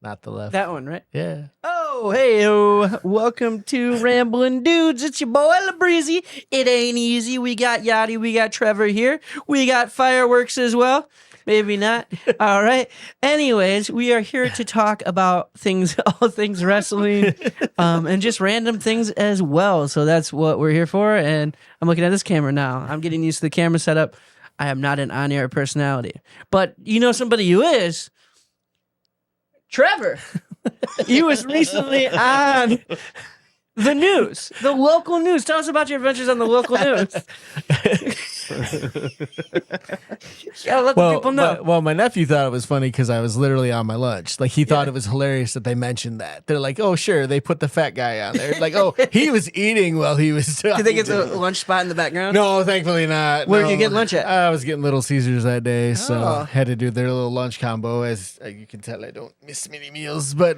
not the left. That one, right? Yeah. Oh, hey, welcome to Rambling Dudes. It's your boy, LaBreezy. It ain't easy. We got Yachty, we got Trevor here. We got fireworks as well. Maybe not. All right. Anyways, we are here to talk about things, all things wrestling, and just random things as well. So that's what we're here for. And I'm looking at this camera now. I'm getting used to the camera setup. I am not an on-air personality. But you know somebody who is? Trevor. He was recently on the news, the local news. Tell us about your adventures on the local news. Yeah, let the people know. Well, my nephew thought it was funny because I was literally on my lunch. Like, he thought it was hilarious that they mentioned that. They're like, oh, sure, they put the fat guy on there. Like, oh, he was eating while he was talking. Did they get the lunch spot in the background? No, thankfully not. Where did you get lunch at? I was getting Little Caesars that day, so had to do their little lunch combo. As you can tell, I don't miss many meals, but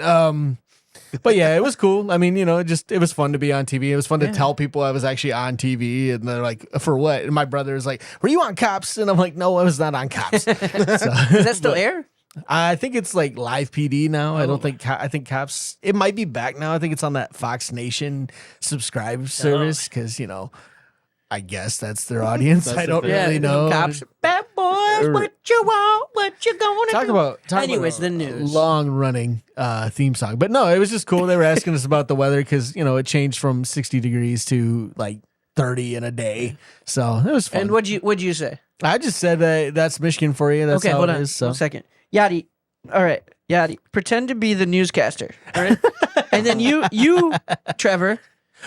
yeah, it was cool. I mean, you know, it was fun to be on TV. It was fun to tell people I was actually on TV, and they're like, "For what?" And my brother is like, "Were you on Cops?" And I'm like, "No, I was not on Cops." So, Does that still air? I think it's like live PD now. I don't think I think Cops. It might be back now. I think it's on that Fox Nation subscribe service because I guess that's their audience. I don't really know. Cops, bad boys, what you want? What you gonna Talk do? about the news. Long running theme song, but no, it was just cool. They were asking us about the weather because it changed from 60 degrees to like 30 in a day, so it was fun. And what'd you say? I just said that's Michigan for you. That's okay, how hold it on is. So. 1 second, Yachty. All right, Yachty. Pretend to be the newscaster, all right? And then you, Trevor.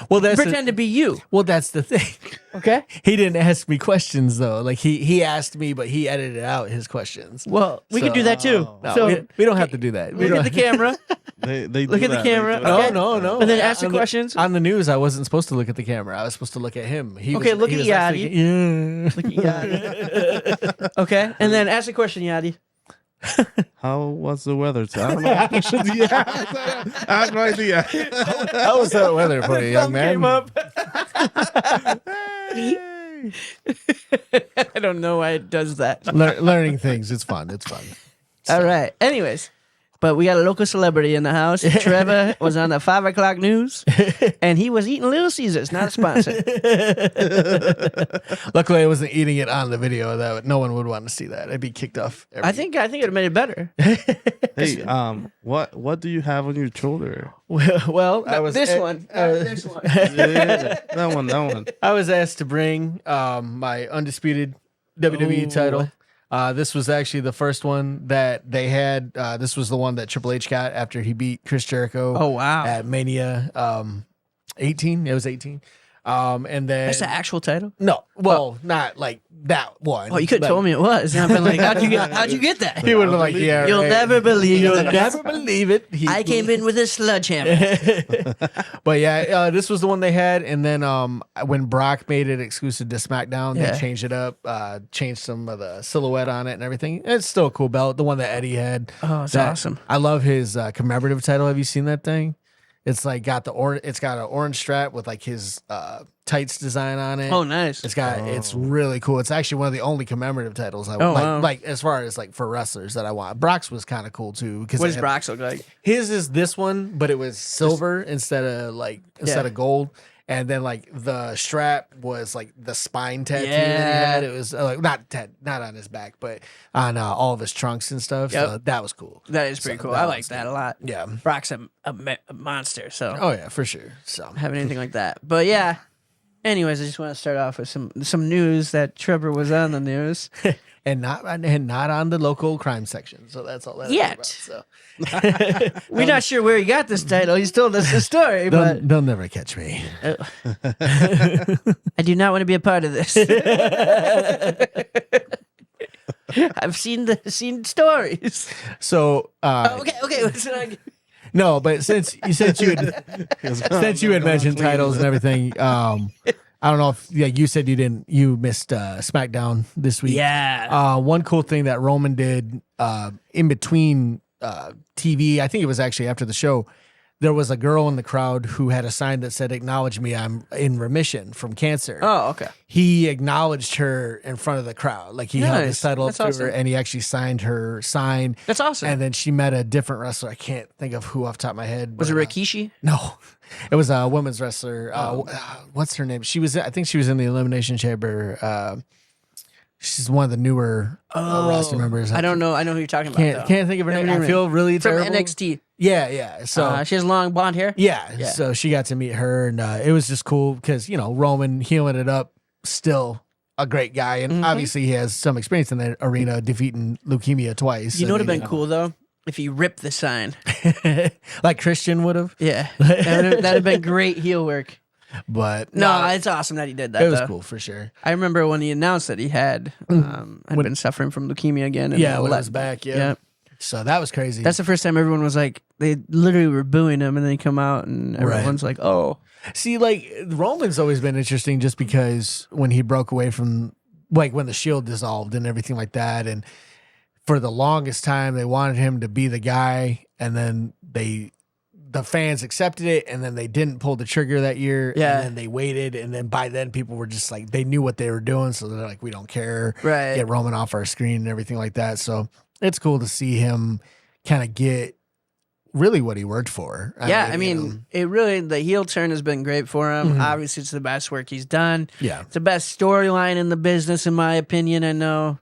Well, pretend to be you. Well, that's the thing. Okay. He didn't ask me questions though. Like he asked me, but he edited out his questions. Well, we could do that too. No, So we don't have to do that. look at the camera. They Look at the camera. No, Okay. no. And then ask the questions. On the news, I wasn't supposed to look at the camera. I was supposed to look at him. Look at Yachty. Yeah. Look at Yachty. Okay, and then ask a question, Yachty. How was the weather? I don't know. I have no idea. How was that weather for you, young man? Came up. I don't know why it does that. Learning things. It's fun. It's fun. All right. Anyways, but we got a local celebrity in the house. Trevor was on the 5 o'clock news, and he was eating Little Caesars, not a sponsor. Luckily, I wasn't eating it on the video. That no one would want to see that. I'd be kicked off. I think it would have made it better. Hey, what do you have on your shoulder? Well, I was This one. This one. Yeah, that one. I was asked to bring my undisputed WWE title. This was actually the first one that they had. This was the one that Triple H got after he beat Chris Jericho. Oh, wow. At Mania 18. It was 18. And then That's the actual title? no, well, not like that one. Oh, you could have told me it was. And I've been like, how'd you get that? He would have been like, yeah, You'll right. never believe You'll it. never believe it. I came in with a sledgehammer. But yeah, this was the one they had, and then when Brock made it exclusive to SmackDown, Yeah. they changed it up, changed some of the silhouette on it and everything. It's still a cool belt, the one that Eddie had. Oh, it's That- awesome. I love his commemorative title. Have you seen that thing? It's like got it's got an orange strap with like his tights design on it. Oh, nice. It's really cool. It's actually one of the only commemorative titles I Oh, like. wow. Like as far as like for wrestlers that I want. Brock's was kind of cool too because What does Brock's look like? his is this one, but it was silver instead of gold. And then like the strap was like the spine tattoo that he had. It was like not on his back, but on all of his trunks and stuff. Yep. So that was cool. That is pretty cool. that I like was that a lot. Yeah. Brock's a monster, so Oh yeah, for sure. So having anything like that. But yeah. Anyways, I just want to start off with some news that Trevor was on the news. and not on the local crime section. So that's all that. Yet. Is about, so We're not sure where he got this title. He's told us the story, but they'll never catch me. I do not want to be a part of this. I've seen stories. So Okay. no, but since you had mentioned titles and everything, I don't know if you said you missed SmackDown this week. Yeah. One cool thing that Roman did in between TV, I think it was actually after the show, there was a girl in the crowd who had a sign that said, "Acknowledge me, I'm in remission from cancer." Oh, okay. He acknowledged her in front of the crowd. Like he held his Nice. title up That's to awesome. her and he actually signed her sign. That's awesome. And then she met a different wrestler. I can't think of who off the top of my head. Was it but, Rikishi? No, it was a women's wrestler. What's her name? I think she was in the Elimination Chamber. She's one of the newer roster members. I don't know. I know who you're talking Can't about. think of her name. I feel really From terrible. NXT. Yeah. So She has long blonde hair. yeah, so she got to meet her, and it was just cool because Roman healing it up, still a great guy, and obviously he has some experience in the arena, defeating leukemia twice. You know what would have been cool though? If he ripped the sign. like Christian would have. Yeah. That'd have been great heel work. But No, it's awesome that he did that. it was though. cool for sure. I remember when he announced that he had been suffering from leukemia again. And Yeah, when it was back. Yeah. So that was crazy. That's the first time everyone was like, they literally were booing him, and then he come out, and everyone's like, "Oh, See, like Roman's always been interesting, just because when he broke away from, like when the Shield dissolved and everything like that, and for the longest time they wanted him to be the guy, and then the fans accepted it, and then they didn't pull the trigger that year. Yeah. And then they waited, and then by then people were just like, they knew what they were doing, so they're like, we don't care. Right. Get Roman off our screen and everything like that. So it's cool to see him kind of get really what he worked for. I mean, it really, the heel turn has been great for him. Mhm. Obviously, it's the best work he's done. yeah. It's the best storyline in the business, in my opinion. I know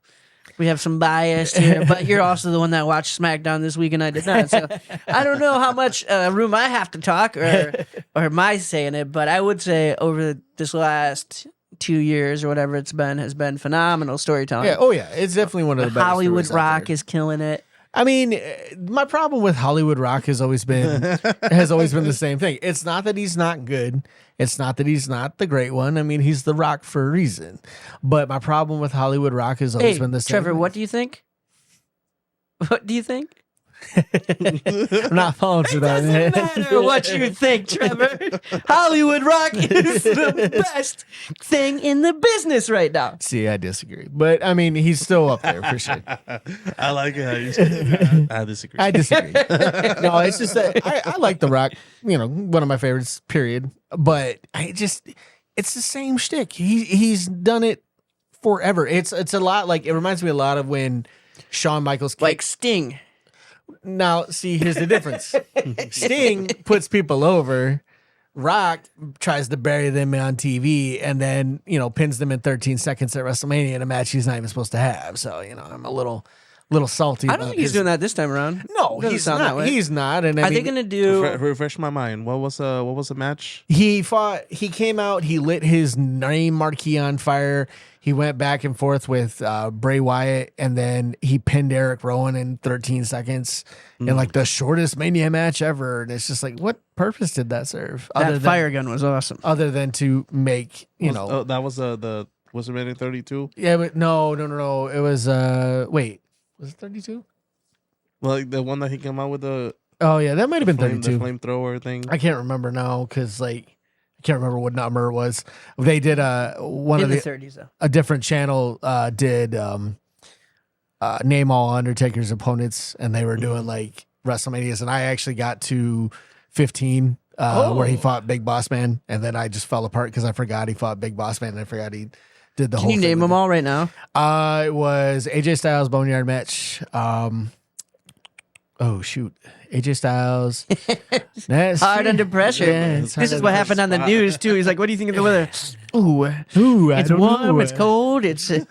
we have some bias here, but you're also the one that watched SmackDown this week, and I did not. So I don't know how much room I have to talk or my say in it, but I would say over this last 2 years or whatever it's been has been phenomenal storytelling. Yeah. Oh, yeah. It's definitely one of the best. Hollywood stories out Rock there. is killing it. I mean, my problem with Hollywood Rock has always been the same thing. It's not that he's not good. It's not that he's not the great one. I mean, he's the Rock for a reason. But my problem with Hollywood Rock has always been the same. Trevor, what do you think? What do you think? I'm not falling for that. Doesn't matter what you think, Trevor. Hollywood Rock is the best thing in the business right now. See, I disagree. But I mean, he's still up there for sure. I like it how you said it. I disagree. I disagree. No, it's just that I like The Rock, one of my favorites, period. But it's the same shtick. He's done it forever. It's a lot like, it reminds me a lot of when Shawn Michaels kicked. Like Sting. Now, see, here's the difference. Sting puts people over. Rock tries to bury them on TV and then, pins them in 13 seconds at WrestleMania in a match he's not even supposed to have. So, I'm a little salty. I don't think he's doing that this time around. No, Doesn't he's sound not. that way. He's not. And I Are mean, they going to do... Refresh my mind. What was the match? he came out, he lit his name marquee on fire. He went back and forth with Bray Wyatt, and then he pinned Eric Rowan in 13 seconds in like the shortest Mania match ever. And it's just like, what purpose did that serve? That fire gun was awesome. Other than to make, that was was it Mania 32? Yeah, but no. It was, wait, was it 32? Like the one that he came out with the Oh, yeah, that might have been 32. the flamethrower thing. I can't remember now because, I can't remember what number it was. They did one In of the the 30s, though. a different channel did name all Undertaker's opponents, and they were doing like WrestleManias, and I actually got to 15 where he fought Big Boss Man, and then I just fell apart because I forgot he fought Big Boss Man, and I forgot he did the whole. Can you name them all right now? It was AJ Styles Boneyard match. Oh shoot, AJ Styles. That's Hard under pressure. Yeah, it's hard This is under what happened on the news, too. He's like, what do you think of the weather? Ooh, Ooh, I it's don't warm, know. it's cold, it's chilly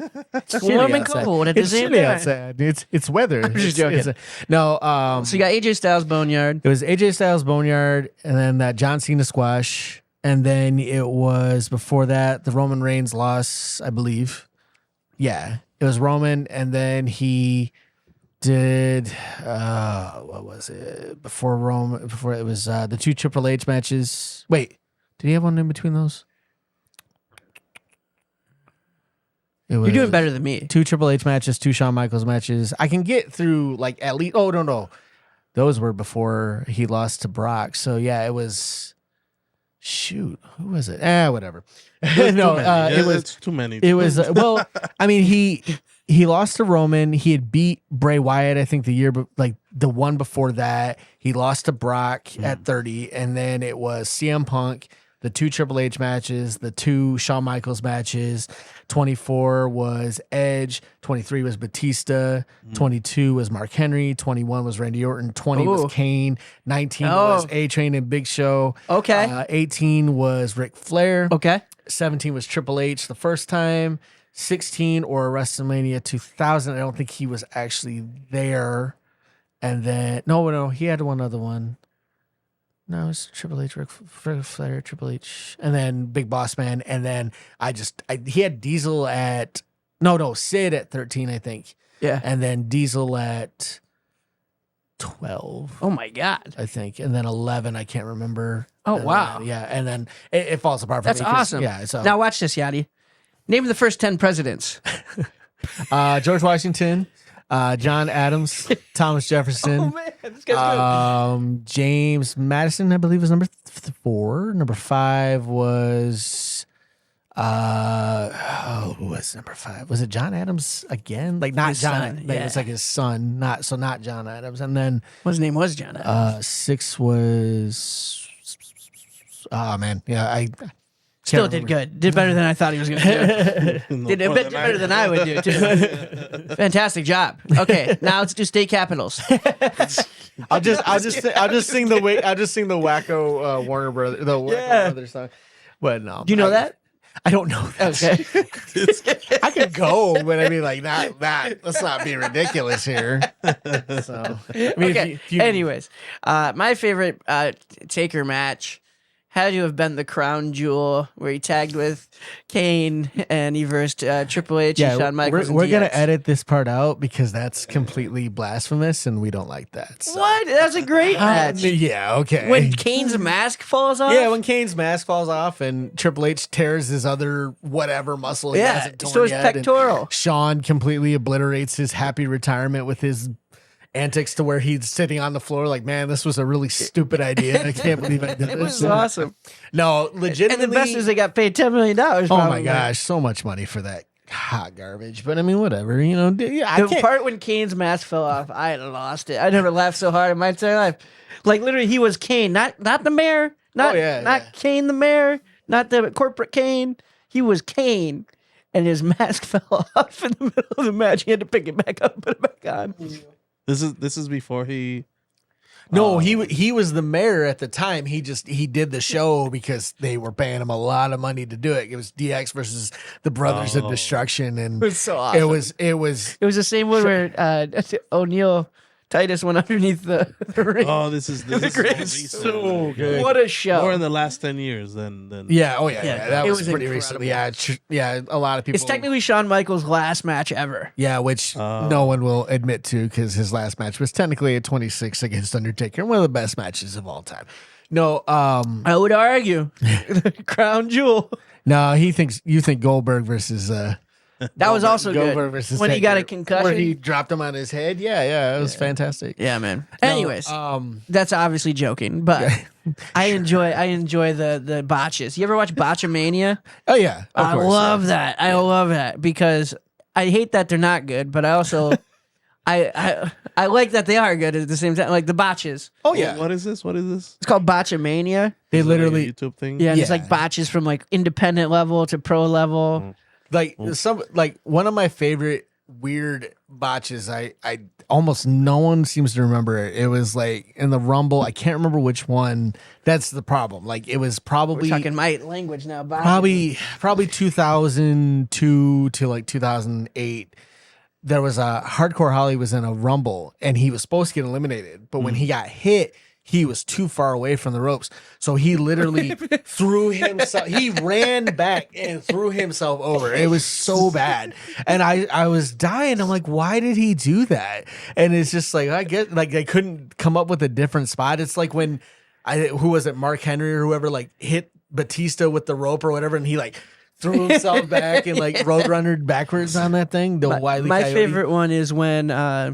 warm and outside. cold at the It's same chilly time. outside. It's weather. I'm just joking. No, So you got AJ Styles Boneyard. it was AJ Styles Boneyard, and then that John Cena squash, and then it was before that the Roman Reigns loss, I believe. Yeah, it was Roman, and then he did what was it before Rome? Before it was the two Triple H matches. Wait, did he have one in between those? It was You're doing better than me. 2 Triple H matches, 2 Shawn Michaels matches. I can get through like at least. Oh no, those were before he lost to Brock. So yeah, it was. Shoot, who was it? Whatever. No, it was It's too many. It was well. I mean, he lost to Roman. He had beat Bray Wyatt, I think, the the one before that, he lost to Brock at 30, and then it was CM Punk, the 2 Triple H matches, the 2 Shawn Michaels matches. 24 was Edge, 23 was Batista, 22 was Mark Henry, 21 was Randy Orton, 20 was Kane, 19 was A-Train and Big Show. Okay. 18 was Ric Flair. Okay. 17 was Triple H the first time. 16 or WrestleMania 2000. I don't think he was actually there. And then no, he had one other one. No, it was Triple H, Ric Flair, Triple H, and then Big Boss Man. And then he had Diesel at Sid at 13, I think. Yeah. And then Diesel at 12. Oh my God. I think. And then 11, I can't remember. Oh, And wow. then, yeah. And then it falls apart for That's me 'cause- awesome. Yeah. So Now watch this, Yachty. Name the first 10 presidents. George Washington, John Adams, Thomas Jefferson. man, this guy's good. James Madison, I believe, was number 4. Number 5 was who was number 5? Was it John Adams again? Like not His John, son, like, yeah. it's like his son, not John Adams. And then His name was John Adams. 6 was man, yeah, I Still can't did remember. good. Did better than I thought he was going to do. Did a bit better than I would do, too. Fantastic job. Okay, now let's do state capitals. I'll just sing the wacko Warner Brothers Brothers song. But no, Do you know that? I don't know that. Okay. I could go, but I mean, like, not that. Let's not be ridiculous here. So, I mean, Okay. if you- Anyways, my favorite Taker match had to have been the Crown Jewel, where he tagged with Kane and he versed Triple H and Shawn Michaels. we're and gonna DX. edit this part out because that's completely blasphemous, and we don't like that. So. What? That's a great match. Yeah. Okay. When Kane's mask falls off. yeah, when Kane's mask falls off and Triple H tears his other whatever muscle he Yeah, hasn't torn so his yet, and pectoral. Sean completely obliterates his happy retirement with his antics to where he's sitting on the floor like, man, this was a really stupid idea. I can't believe I did It was this. awesome. No, And legitimately. the best is they got paid $10 million. oh my probably. gosh, so much money for that hot garbage. But I mean, whatever, yeah, I The can't. part when Kane's mask fell off, I lost it. I never laughed so hard in my entire life. Like literally, he was Kane, not the mayor, not Kane the mayor, not the corporate Kane. He was Kane, and his mask fell off in the middle of the match. He had to pick it back up, and put it back on. This is before he. No, he was the mayor at the time. He did the show because they were paying him a lot of money to do it. It was DX versus the Brothers of Destruction, and It was so awesome. it was It was the same one where O'Neal Titus went underneath the ring. Oh, this is great. more recent. so good. What a show! More in the last 10 years than Yeah, oh yeah, that it was was pretty incredible. recently. Yeah, a lot of people. It's technically Shawn Michaels' last match ever. yeah, which no one will admit to because his last match was technically a 26 against Undertaker, one of the best matches of all time. No, I would argue the Crown Jewel. no, you think Goldberg versus That was also Goldberg good versus when he got a Taker, concussion. where he dropped him on his head. Yeah, it was fantastic. Yeah, man. No, Anyways, that's obviously joking, but I enjoy the botches. You ever watch Botchamania? oh yeah, of I course, love yeah. that. I love that because I hate that they're not good, but I also I like that they are good at the same time. Like the botches. Oh yeah, What is this? It's called Botchamania. they Is it like a literally YouTube thing. Yeah, and it's Yeah. like botches from like independent level to pro level. one of my favorite weird botches. I almost no one seems to remember it. It was like in the Rumble. I can't remember which one. That's the problem. Like it was We're probably talking my language now. Botches. probably 2002 to like 2008. There was a Hardcore Holly was in a Rumble and he was supposed to get eliminated, but when he got hit, he was too far away from the ropes. So he literally threw himself. He ran back and threw himself over. It was so bad. And I was dying. I'm like, why did he do that? And it's just like, I get like I couldn't come up with a different spot. It's like when who was it? Mark Henry or whoever like hit Batista with the rope or whatever. And he like threw himself back and like roadrunnered backwards on that thing. The Wile E. My Coyote. favorite one is when I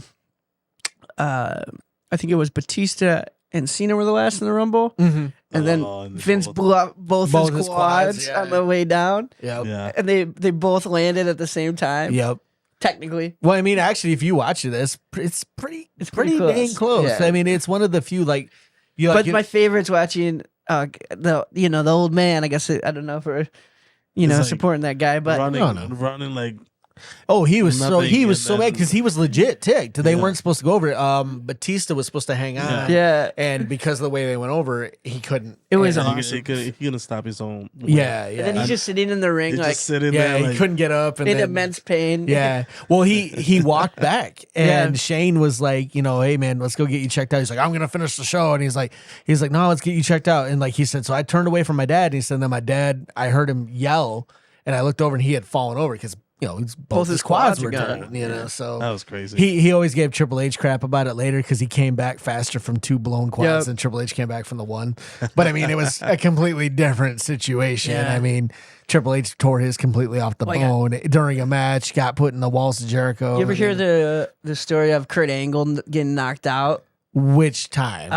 think it was Batista and Cena were the last in the Rumble, Mhm. and then and Vince both- blew up both Both his his quads, quads yeah. on the way down, Yep. Yeah. and they both landed at the same time. Yep. technically. Well, I mean, actually, if you watch this, it's pretty pretty close. dang close. Yeah. I mean, it's one of the few like you. But my favorite's watching the old man. I guess I don't know for like supporting that guy, but running like. Oh, he was so Nothing, mad because he was legit ticked. They Yeah. weren't supposed to go over it. Batista was supposed to hang on. yeah, And because of the way they went over, he couldn't. It was and- awesome. He couldn't stop his own. Yeah, and then yeah. he's just sitting in the ring He's like just sitting Yeah, there. he Like, couldn't get up and in then, immense pain. Yeah. Well, he walked back and Yeah. Shane was like, hey man, let's go get you checked out. He's like, I'm gonna finish the show. And he's like, no, let's get you checked out. And like he said, so I turned away from my dad. And he said, then my dad, I heard him yell, and I looked over and he had fallen over because both his quads were gone. torn. So that was crazy. he always gave Triple H crap about it later because he came back faster from 2 blown quads Yep. than Triple H came back from the 1. But I mean, it was a completely different situation. Yeah. I mean, Triple H tore his completely off the bone during a match, got put in the walls of Jericho. You ever hear the story of Kurt Angle getting knocked out? Which time?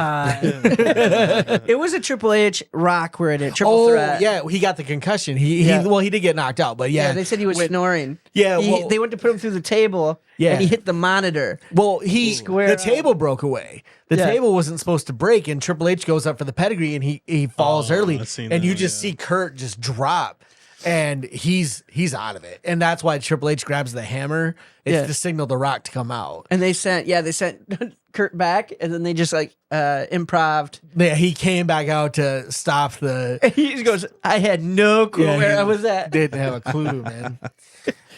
It was a Triple H Rock where it hit Triple Threat. yeah, he got the concussion. He did get knocked out, but Yeah, they said he was snoring. Yeah, well- they went to put him through the table. Yeah. and he hit the monitor. Well, Square the up. table broke away. The Yeah. table wasn't supposed to break, and Triple H goes up for the pedigree, and he falls early, I've seen and you that, just see Kurt just drop, and he's out of it, and that's why Triple H grabs the hammer. It's Yeah. to signal the Rock to come out. And they sent Kurt back, and then they just improved. Yeah, he came back out to stop the. He just goes, I had no clue Yeah, where he I was at. Didn't have a clue, man.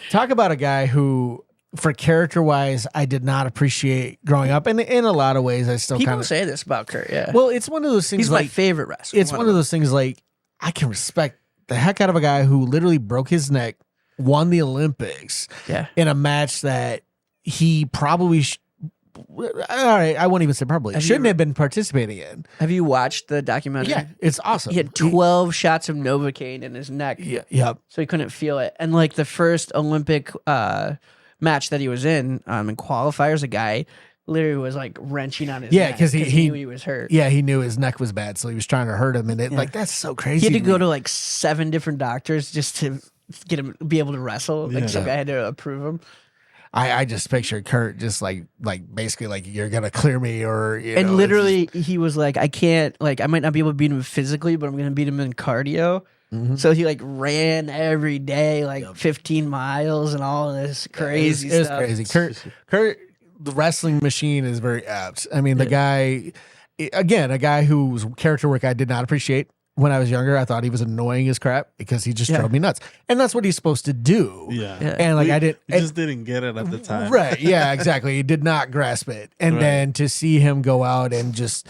Talk about a guy who, for character wise, I did not appreciate growing up, and in a lot of ways, I still People kind of say this about Kurt, yeah. Well, it's one of those things. He's like, my favorite wrestler. It's one of those things like I can respect the heck out of a guy who literally broke his neck, won the Olympics Yeah. in a match that he probably all right, I won't even say probably shouldn't have been participating in. Have you watched the documentary? Yeah, it's awesome. He had 12 shots of Novocaine in his neck. Yeah, yep. So he couldn't feel it. And like the first Olympic match that he was in qualifiers, a guy literally was like wrenching on his Yeah, neck 'cause he knew he was hurt. Yeah, he knew his neck was bad, so he was trying to hurt him, and it like that's so crazy. He had to me. go to like 7 different doctors just to get him be able to wrestle. Like some guy had to approve him. I just picture Kurt just like basically like you're gonna clear me or And literally he was like, I can't, like I might not be able to beat him physically, but I'm gonna beat him in cardio. So he like ran every day, like 15 miles and all this crazy It was stuff. crazy. Kurt, the wrestling machine is very apt. I mean, the guy, again, a guy whose character work I did not appreciate when I was younger. I thought he was annoying as crap because he just drove me nuts, and that's what he's supposed to do. Yeah. And like We I just didn't get it at the time. right? Yeah, exactly. He did not grasp it, and Right. then to see him go out and just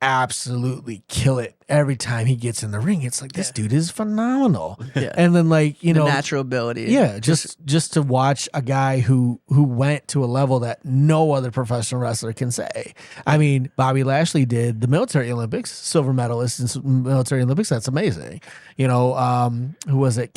absolutely kill it every time he gets in the ring, it's like this dude is phenomenal. Yeah. And then like The natural ability. yeah, just to watch a guy who went to a level that no other professional wrestler can say. I mean, Bobby Lashley did the military Olympics, silver medalist in military Olympics. That's amazing. Who was it?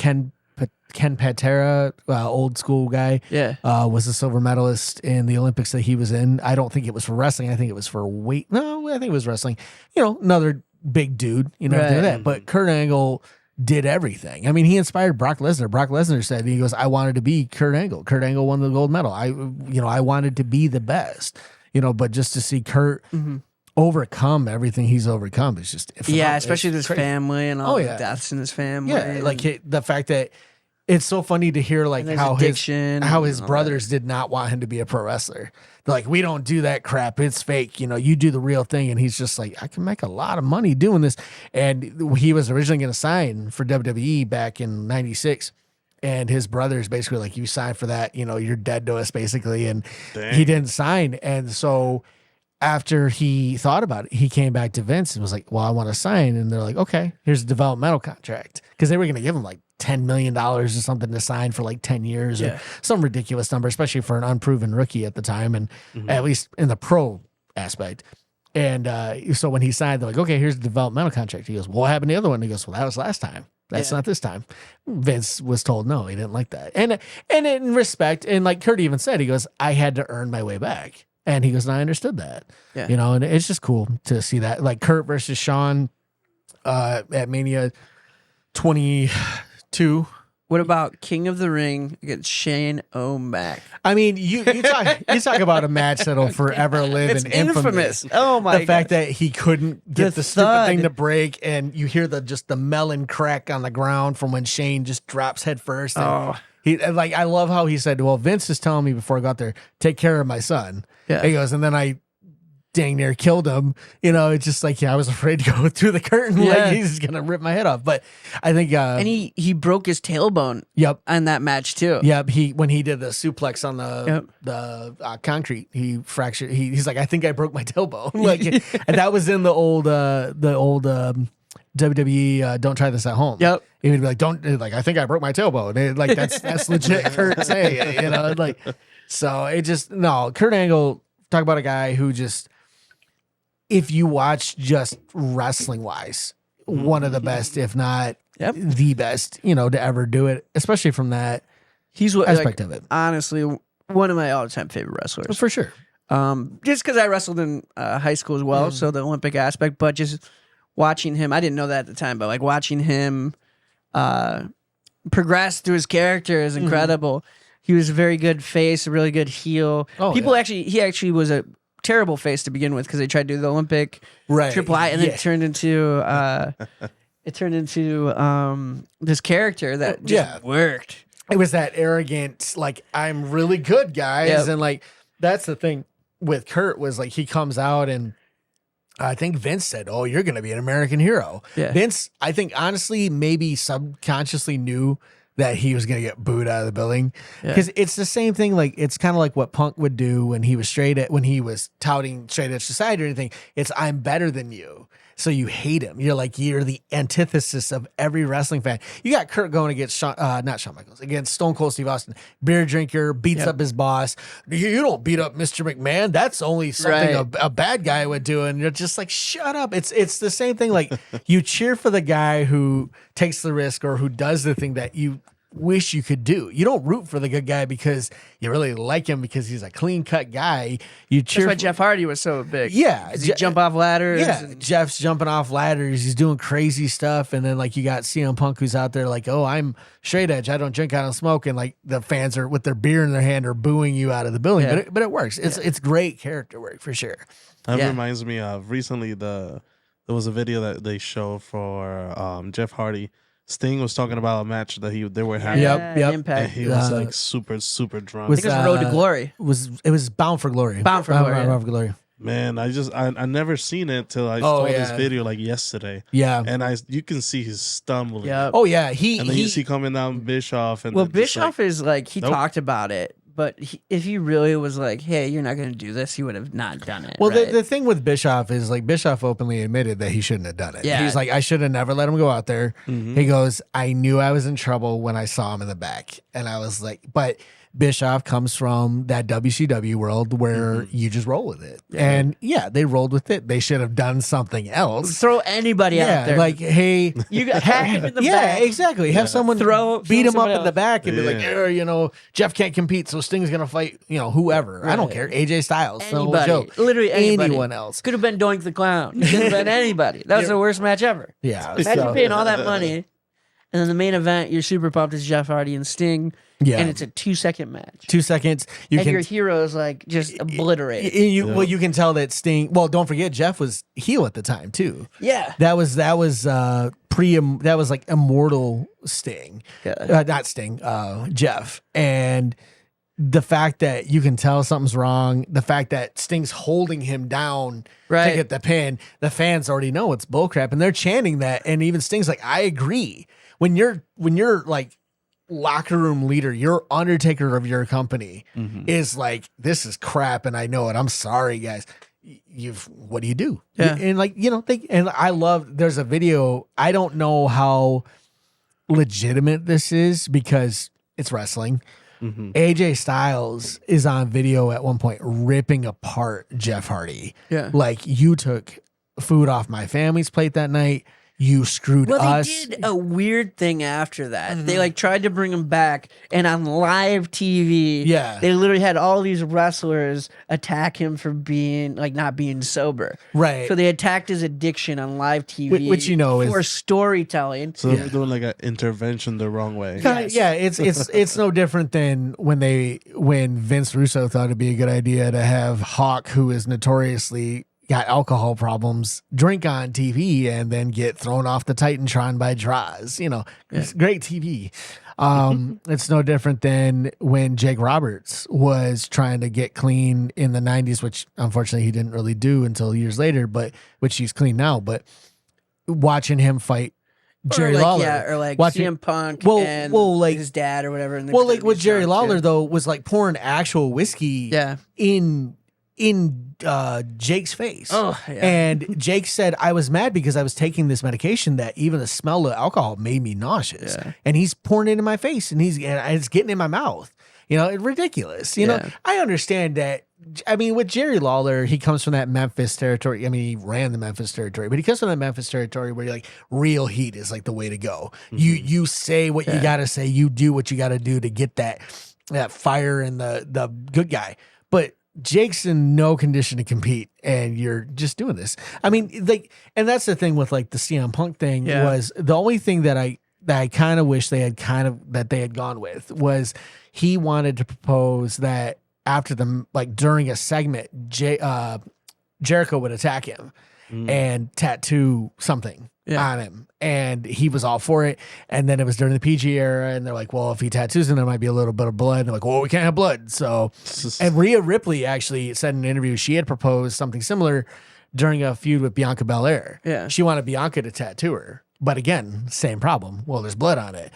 Ken Patera, old school guy. Yeah. Was a silver medalist in the Olympics that he was in. I don't think it was for wrestling. I think it was for weight. No, I think it was wrestling. Another big dude. Doing Right. that. But Kurt Angle did everything. I mean, he inspired Brock Lesnar. Brock Lesnar said, he goes, I wanted to be Kurt Angle. Kurt Angle won the gold medal. I wanted to be the best, but just to see Kurt overcome everything he's overcome is just phenomenal. Yeah, especially It's his crazy. family and all Oh, the yeah. deaths in his family. Yeah, like the fact that it's so funny to hear like And there's how addiction his and all brothers did not want him to be a pro wrestler. They're like, we don't do that crap. It's fake. You do the real thing. And he's just like, I can make a lot of money doing this. And he was originally going to sign for WWE back in '96. And his brothers basically like, you signed for that, you're dead to us basically. And he didn't sign. And so after he thought about it, he came back to Vince and was like, well, I want to sign. And they're like, okay, here's a developmental contract. Because they were going to give him like $10 million or something to sign for like 10 years or some ridiculous number, especially for an unproven rookie at the time. And at least in the pro aspect. And so when he signed, they're like, okay, here's the developmental contract. He goes, well, what happened to the other one? He goes, well, that was last time. That's not this time. Vince was told no, he didn't like that. And in respect, and like Kurt even said, he goes, I had to earn my way back. And he goes, and I understood that. Yeah. And it's just cool to see that. Like Kurt versus Shawn at Mania 22. What about King of the Ring against Shane O'Mac? I mean, you talk about a match that'll forever live It's in infamy. Oh my! The fact that he couldn't get the stupid thud. thing to break, and you hear the melon crack on the ground from when Shane just drops head first. And I love how he said, "Well, Vince is telling me before I got there, take care of my son." Yeah. He goes, and then I dang near killed him. It's just like, I was afraid to go through the curtain. Yeah. Like he's gonna rip my head off. But I think, and he broke his tailbone. Yep. On that match too. Yep. When he did the suplex on the concrete, he fractured. He's like, I think I broke my tailbone. Like, and that was in the old WWE. Don't try this at home. Yep. He would be like, I think I broke my tailbone. And that's legit. Kurt saying, so it just Kurt Angle. Talk about a guy who just, if you watch just wrestling wise, one of the best, if not the best, to ever do it, especially from that aspect of it. Honestly, one of my all-time favorite wrestlers. For sure. Just because I wrestled in high school as well, so the Olympic aspect, but just watching him, I didn't know that at the time, but like watching him progress through his character is incredible. He was a very good face, a really good heel. He actually was a terrible face to begin with because they tried to do the Olympic Triple I, and then it turned into this character that just worked. It was that arrogant, like, I'm really good, guys, and like that's the thing with Kurt was like he comes out and I think Vince said, "Oh, you're going to be an American hero." Yeah. Vince, I think honestly, maybe subconsciously knew that he was going to get booed out of the building because it's the same thing. Like, it's kind of like what Punk would do when he was touting straight edge society or anything. It's, I'm better than you. So you hate him. You're the antithesis of every wrestling fan. You got Kurt going against not Shawn Michaels, against Stone Cold Steve Austin, beer drinker, beats up his boss. You don't beat up Mr. McMahon. That's only something a bad guy would do. And you're just like, shut up. It's the same thing. Like, you cheer for the guy who takes the risk or who does the thing that you wish you could do. You don't root for the good guy because you really like him because he's a clean cut guy. You cheer. That's why Jeff Hardy was so big. Yeah, he jump off ladders. Yeah, Jeff's jumping off ladders. He's doing crazy stuff, and then like you got CM Punk who's out there like, oh, I'm straight edge. I don't drink. I don't smoke. And like the fans are with their beer in their hand are booing you out of the building. Yeah. But it works. It's great character work for sure. That reminds me of recently there was a video that they showed for Jeff Hardy. Sting was talking about a match that they were having. Yep. Impact. And he was like super drunk. I think it was Road to Glory. It was Bound for Glory. Bound for Glory. Man, I never seen it till I saw this video like yesterday. Yeah, and you can see he's stumbling. Yeah. Oh yeah, and then you see coming down Bischoff. And Bischoff is like he talked about it. But if he really was like, hey, you're not going to do this, he would have not done it. Well, the thing with Bischoff is like Bischoff openly admitted that he shouldn't have done it. Yeah. He's like, I should have never let him go out there. He goes, I knew I was in trouble when I saw him in the back. And I was like, but Bischoff comes from that WCW world where you just roll with it. Yeah. And they rolled with it. They should have done something else. Throw anybody out there. Like, hey, you got him in the back. Yeah, exactly. Have someone beat him up in the back and be like, Jeff can't compete, so Sting's gonna fight, whoever. Right. I don't care. AJ Styles. Anybody. Literally anybody. Anyone else. Could have been Doink the Clown. Could have been anybody. That was the worst match ever. Yeah. Imagine paying all that money. And then the main event, you're super pumped is Jeff Hardy and Sting. Yeah. And it's a 2-second match. 2 seconds. Your hero is like just obliterated. Well, you can tell that Sting. Well, don't forget Jeff was heel at the time too. Yeah. That was like immortal Sting. Yeah. Not Sting. Jeff. And the fact that you can tell something's wrong, the fact that Sting's holding him down to get the pin, the fans already know it's bullcrap, and they're chanting that. And even Sting's like, I agree. When you're like locker room leader, your Undertaker of your company is like, this is crap, and I know it. I'm sorry, guys. What do you do? Yeah. And like, and I love, there's a video. I don't know how legitimate this is because it's wrestling. AJ Styles is on video at one point ripping apart Jeff Hardy. Yeah. Like, you took food off my family's plate that night. you screwed Well, us. they did a weird thing after that. Mm-hmm. They like tried to bring him back, and on live TV, Yeah. they literally had all these wrestlers attack him for being like not being sober. Right. So they attacked his addiction on live TV, Which, you know, for is- storytelling. So they're doing like an intervention the wrong way. Kinda- Yeah, it's no different than when Vince Russo thought it'd be a good idea to have Hawk, who is notoriously got alcohol problems, drink on TV and then get thrown off the Titantron by Droz. You know, it's great TV. It's no different than when Jake Roberts was trying to get clean in the 90s, which unfortunately he didn't really do until years later, but which he's clean now. But watching him fight Jerry or like, Lawler. yeah, or like watching- CM Punk Well- and well, like- his dad or whatever. And Well, like with Jerry too. Lawler though was like pouring actual whiskey Yeah. in Jake's face. Oh, yeah. And Jake said, I was mad because I was taking this medication that even the smell of alcohol made me nauseous. Yeah. And he's pouring it in my face and it's getting in my mouth. You know, it's ridiculous. You know, Yeah. I understand that. I mean, with Jerry Lawler, he comes from that Memphis territory. I mean, he ran the Memphis territory, but he comes from that Memphis territory where you're like real heat is like the way to go. You say what you gotta say, you do what you gotta do to get that fire in the good guy. But Jake's in no condition to compete, and you're just doing this. I mean, like, and that's the thing with like the CM Punk thing was the only thing that I kind of wish they had gone with was he wanted to propose that after during a segment, Jericho would attack him and tattoo something on him. And he was all for it. And then it was during the PG era. And they're like, well, if he tattoos him, there might be a little bit of blood. And they're like, well, we can't have blood. So, and Rhea Ripley actually said in an interview, she had proposed something similar during a feud with Bianca Belair. Yeah. She wanted Bianca to tattoo her. But again, same problem. Well, there's blood on it.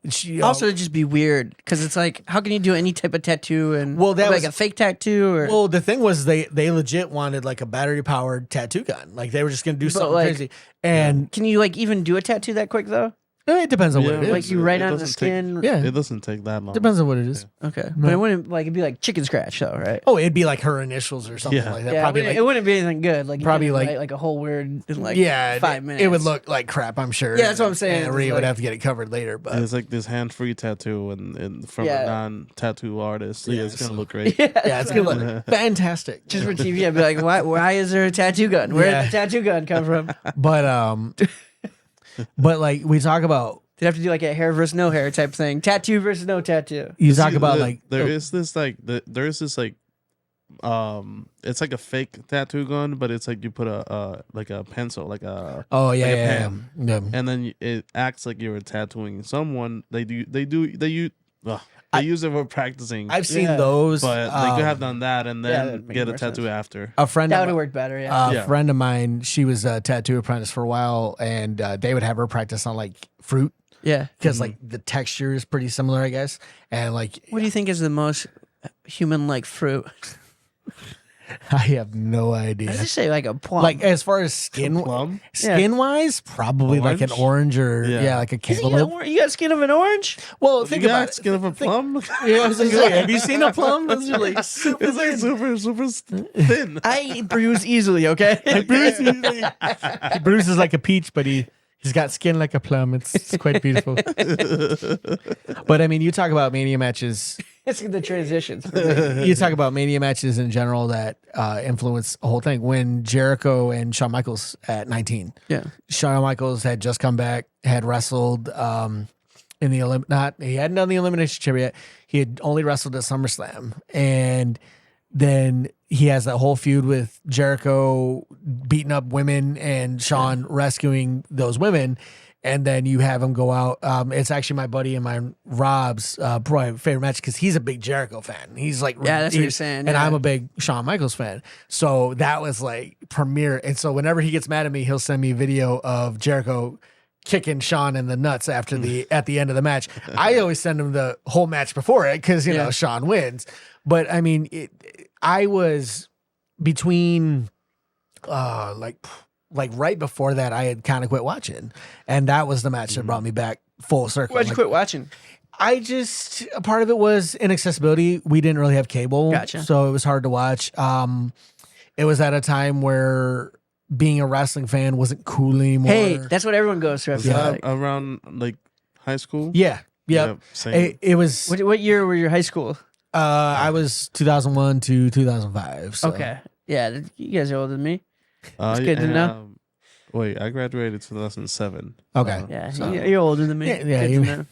She Also, it'd just be weird because it's like, how can you do any type of tattoo and Well, that like was- a fake tattoo or well, the thing was they legit wanted like a battery powered tattoo gun. Like they were just gonna do something like- crazy. And can you like even do a tattoo that quick though? it depends on what it is. Like you write it on the doesn't take- skin. yeah, It doesn't take that long. depends on what it is. Okay, but it wouldn't like it'd be like chicken scratch though, right? Oh, it'd be like her initials or something Yeah. like that. Yeah, Probably it wouldn't be anything good. Like you probably couldn't like- write, a whole word in like yeah, 5 minutes. It would look like crap, I'm sure. Yeah, that's what I'm saying. And Rhea It's would like- have to get it covered later, but It's like this hand-free tattoo and from Yeah. a non-tattoo artist. Yeah, it's so- gonna look great. yeah, it's gonna look fantastic. just for TV. I'd be like, why is there a tattoo gun? Where Yeah. did the tattoo gun come from? But like we talk about, They'd have to do like a hair versus no hair type thing. Tattoo versus no tattoo. you See, talk about like there is this like it's like a fake tattoo gun, but it's like you put a like a pencil, like a oh yeah, like a yeah, pen. yeah. and then it acts like you're tattooing someone. They use it for practicing. I've seen Yeah. those, but they could have done that and Yeah, then that'd make get a more tattoo sense. after. a friend That of would have mi- worked better. Yeah. Yeah. A friend of mine, she was a tattoo apprentice for a while, and they would have her practice on like fruit Yeah. because like the texture is pretty similar, I guess. And like, What do you think is the most human-like fruit? I have no I idea. just say like a plum. Like as far as skin Plum? wise, probably like an orange or Yeah. like a you cantaloupe. got skin of an orange? Well, think You about got it. skin of a plum? Yeah, I was just like, have you seen a plum? Those are like super It's like thin. super thin. I bruise easily. Okay. Bruce is like a peach, but he's got skin like a plum. It's quite beautiful. But I mean, you talk about Mania matches. It's the transitions. For me. You talk about Mania matches in general that influence the whole thing. When Jericho and Shawn Michaels at 19, Yeah. Shawn Michaels had just come back, had wrestled in the he hadn't done the Elimination Chamber yet. He had only wrestled at SummerSlam, and then he has that whole feud with Jericho beating up women and Shawn rescuing those women. And then you have him go out. It's actually my buddy and mine, Rob's probably favorite match because he's a big Jericho fan. He's like, Yeah, that's what you're saying, And yeah. I'm a big Shawn Michaels fan. So that was like premiere. And so whenever he gets mad at me, he'll send me a video of Jericho kicking Shawn in the nuts at the end of the match. I always send him the whole match before it because you know Shawn wins. But I mean, I was between like right before that, I had kind of quit watching, and that was the match that brought me back full circle. Why'd you Like, quit watching? I just a part of it was inaccessibility. We didn't really have cable, Gotcha. so it was hard to watch. It was at a time where being a wrestling fan wasn't cool anymore. Hey, that's what everyone goes through. I Was feel that like. around like high school? Yeah. Yep. Same. It was. What year were your high school? I was 2001 to 2005. So. Okay. Yeah, you guys are older than me. It's good to know. Wait, I graduated 2007. Okay. Yeah, So- you're older than me. Yeah, Good you- to know.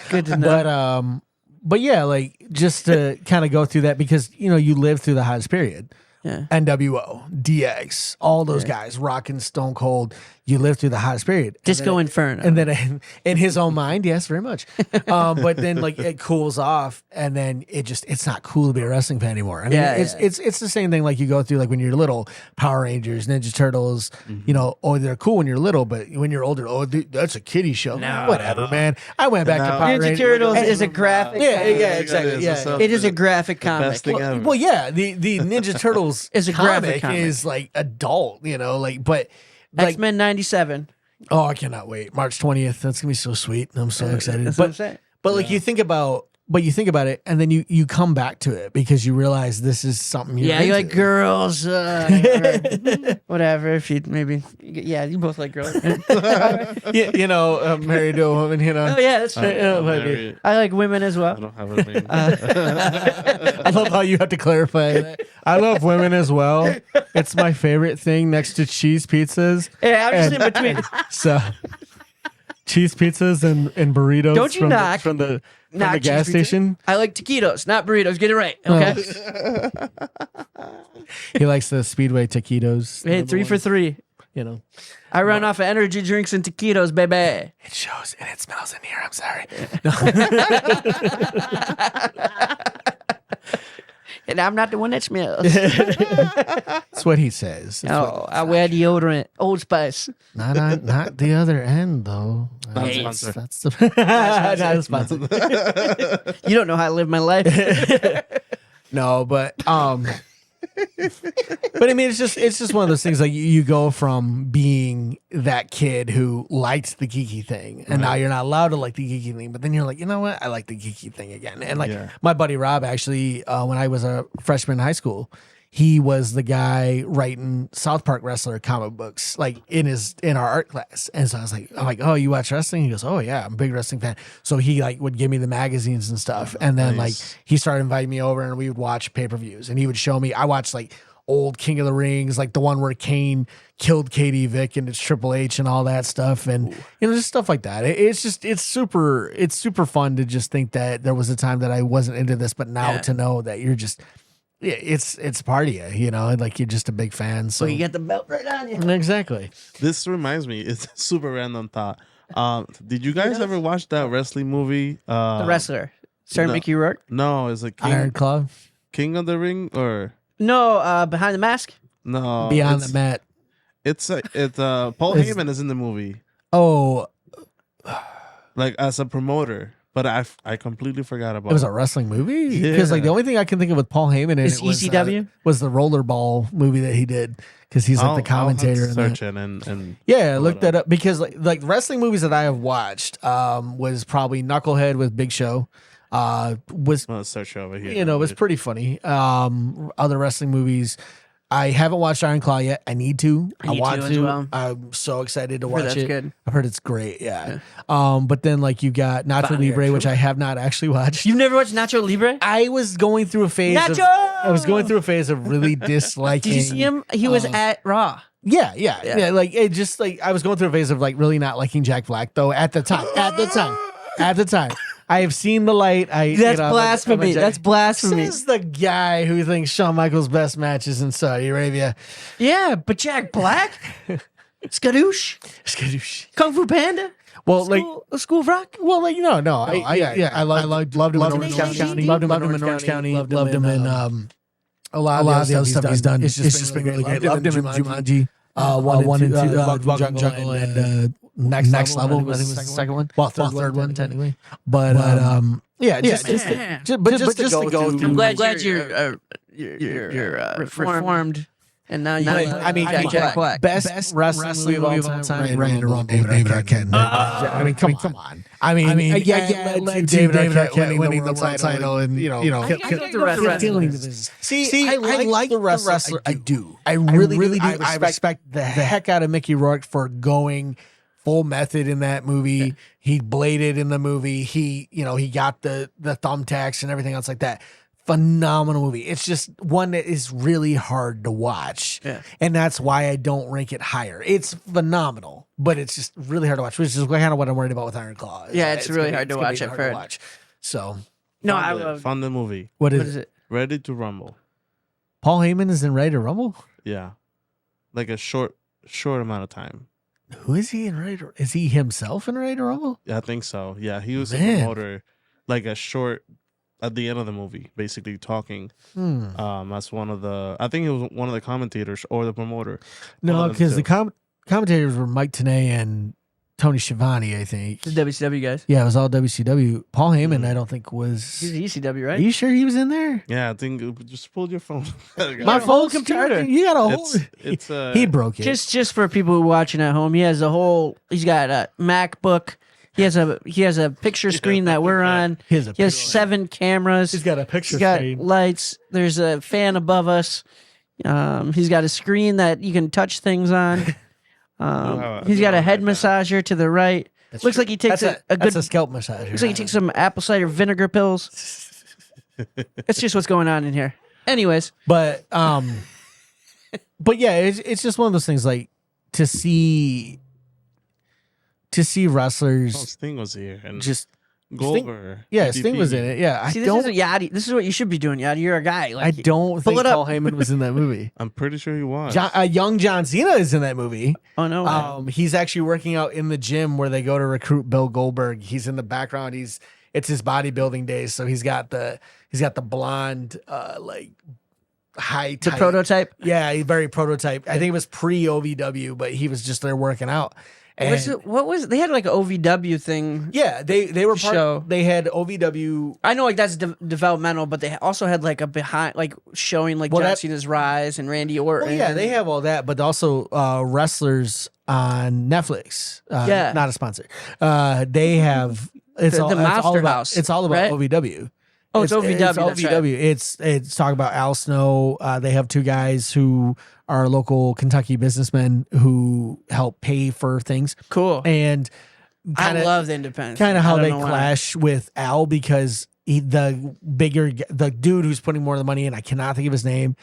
Good to know. But yeah, like just to kind of go through that because you lived through the hottest period. Yeah. NWO, DX, all those guys, rocking Stone Cold. You lived through the hottest period. Disco Inferno. And then in his own mind, yes, very much. But then like it cools off, and then it's not cool to be a wrestling fan anymore. I mean, it's the same thing like you go through like when you're little, Power Rangers, Ninja Turtles. They're cool when you're little, but when you're older, dude, that's a kiddie show. No. Whatever, man. I went back to Power Ninja Rangers. Turtles is a graphic. Yeah, comic. exactly. Yeah. It is a graphic comic. Best thing ever. Well, yeah, the Ninja Turtles Is a graphic comic. is like adult, but X-Men 97. oh, I cannot wait. March 20th. That's gonna be so sweet. I'm so excited. That's what I'm saying. But like you think about it, and then you come back to it because you realize this is something you're Yeah, you like into. girls, or whatever. If you you both like girls. Married to a woman. Oh yeah, that's true. Married. I like women as I well. don't have a name. I love how you have to clarify that. I love women as well. It's my favorite thing next to cheese pizzas. Yeah, I'm just in between. So cheese pizzas and burritos. Don't you knock- from the knock cheese gas pizza? station. I like taquitos, not burritos. Get it right, okay? He likes the Speedway taquitos. Hey, 3 for 3. I run off of energy drinks and taquitos, baby. It shows and it smells in here. I'm sorry. And I'm not the one that smells. That's what he says. That's No, I wear deodorant, Old Spice. not the other end though. Not Hey, sponsor. That's the not a sponsor. You don't know how I live my life. No, but but I mean, it's just one of those things. Like you go from being that kid who liked the geeky thing, and now you're not allowed to like the geeky thing. But then you're like, you know what? I like the geeky thing again. And like my buddy Rob, actually, when I was a freshman in high school, he was the guy writing South Park wrestler comic books, like in our art class. And so I'm like, oh, you watch wrestling? He goes, oh yeah, I'm a big wrestling fan. So he like would give me the magazines and stuff. And then like he started inviting me over and we would watch pay-per-views and he would show me, I watched like old King of the Rings, like the one where Kane killed KD Vick and it's Triple H and all that stuff. And just stuff like that. It's super fun to just think that there was a time that I wasn't into this, but now to know that you're just, yeah, it's part of you, like you're just a big fan. So You got the belt right on you. exactly. This reminds me, it's a super random thought. Did you guys ever watch that wrestling movie? The wrestler. Starring no. Mickey Rourke? No, is it Iron Claw, King of the Ring or No, Behind the Mask? no? Beyond it's, the Mat. It's Paul It's- Heyman is in the movie, Oh, like as a promoter. But I completely forgot about it was a wrestling movie? Yeah. Because like the only thing I can think of with Paul Heyman in Is it was, ECW? Was the rollerball movie that he did because he's like the commentator. in that. Search it and Yeah, look that up because like wrestling movies that I have watched was probably Knucklehead with Big Show. Was I'll search it over here. it was pretty funny. Other wrestling movies. I haven't watched Iron Claw yet. I need to. I need want to to. as well. I'm so excited to I heard watch that's it. good. I've heard it's great. Yeah. But then like you got Nacho Body Libre, action. which I have not actually watched. You've never watched Nacho Libre? I was going through a phase. Nacho! I was going through a phase of really disliking. Did you see him? He was at Raw. Yeah. Like it just like I was going through a phase of like really not liking Jack Black though at the time. I have seen the light. That's blasphemy. That's blasphemy. This is the guy who thinks Shawn Michaels' best matches in Saudi Arabia. Yeah, but Jack Black? Skadoosh? Kung Fu Panda? Well, like, School of Rock? well, like, no. I loved him in Orange County. Loved him in Orange County. Loved him in a lot of the other stuff he's done. It's just been really great. Loved him in Jumanji. One and two. Welcome Jungle and Next Level. I think was the second one. Well, third one technically. But just to go through. I'm glad you're reformed. And now you come Jack on. Black. Best wrestling movie of all time. Ready to Rumble, David Arquette. I mean, come on. I mean, yeah, led to David Arquette winning the world title and killing the business. See, I like the wrestler. I do. I really do. I respect the heck out of Mickey Rourke for going full method in that movie. Yeah. He bladed in the movie. He got the thumbtacks and everything else like that. Phenomenal movie. It's just one that is really hard to watch. Yeah. And that's why I don't rank it higher. It's phenomenal, but it's just really hard to watch, which is kind of what I'm worried about with Iron Claw. Yeah, it's really hard to watch at first. So, no, I love found the movie. What is it? Ready to Rumble. Paul Heyman is in Ready to Rumble? Yeah. Like a short amount of time. Who is he in Ready to? Is he himself in Ready to Rumble? Yeah, I think so. Yeah, he was a promoter, like a short at the end of the movie, basically talking. As one of the, I think it was one of the commentators or the promoter. No, because the commentators were Mike Tenay and Tony Schiavone, I think. The WCW guys. Yeah, it was all WCW. Paul Heyman, I don't think was. He's ECW, right? Are you sure he was in there? Yeah, I think just pulled your phone. My phone computer. You got a whole. He broke it. Just for people who are watching at home, he's got a MacBook. He has a picture screen that we're on. He has 7 cameras. He's got a picture screen. He's got lights. There's a fan above us. He's got a screen that you can touch things on. He's got a head massager to the right. Looks like he takes a scalp massager. Looks like he takes some apple cider vinegar pills. It's just what's going on in here. Anyways, but yeah, it's just one of those things like to see wrestlers. Sting was here and just Goldberg. Sting was in it. Yeah, this is Yachty. This is what you should be doing, Yachty. You're a guy. I don't think Paul Heyman was in that movie. I'm pretty sure he was. Young John Cena is in that movie. Oh no! He's actually working out in the gym where they go to recruit Bill Goldberg. He's in the background. It's his bodybuilding days, so he's got the blonde like high the prototype. Yeah, he's very prototype. I think it was pre OVW, but he was just there working out. And they had like an OVW thing? Yeah, they were they had OVW. I know like that's developmental, but they also had like a behind like showing like John Cena's rise and Randy Orton. Well, yeah, they have all that, but also wrestlers on Netflix. Not a sponsor. They have the Monster House. It's all about right? OVW. Oh, it's OVW. It's OVW. Right. It's talking about Al Snow. They have 2 guys who are local Kentucky businessmen who help pay for things. Cool. And I love the independence. Kind of how they clash with Al because the dude who's putting more of the money in, I cannot think of his name.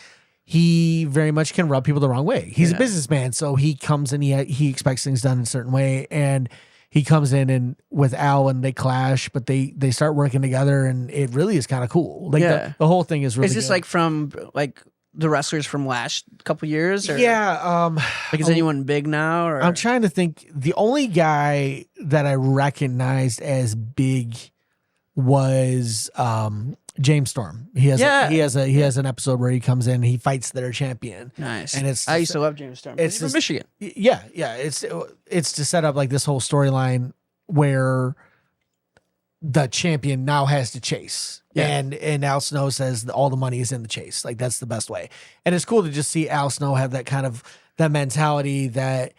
He very much can rub people the wrong way. He's a businessman, so he comes in. He expects things done in a certain way, and he comes in and with Al and they clash, but they start working together, and it really is kind of cool. Like the whole thing is really. Is this good. Like from like the wrestlers from last couple years? Or? Yeah. Like is anyone big now? Or? I'm trying to think. The only guy that I recognized as big was James Storm. He has an episode where he comes in and he fights their champion. Nice. And I used to love James Storm. It's from Michigan. Yeah. It's to set up like this whole storyline where the champion now has to chase. Yeah. And Al Snow says all the money is in the chase. Like that's the best way. And it's cool to just see Al Snow have that mentality that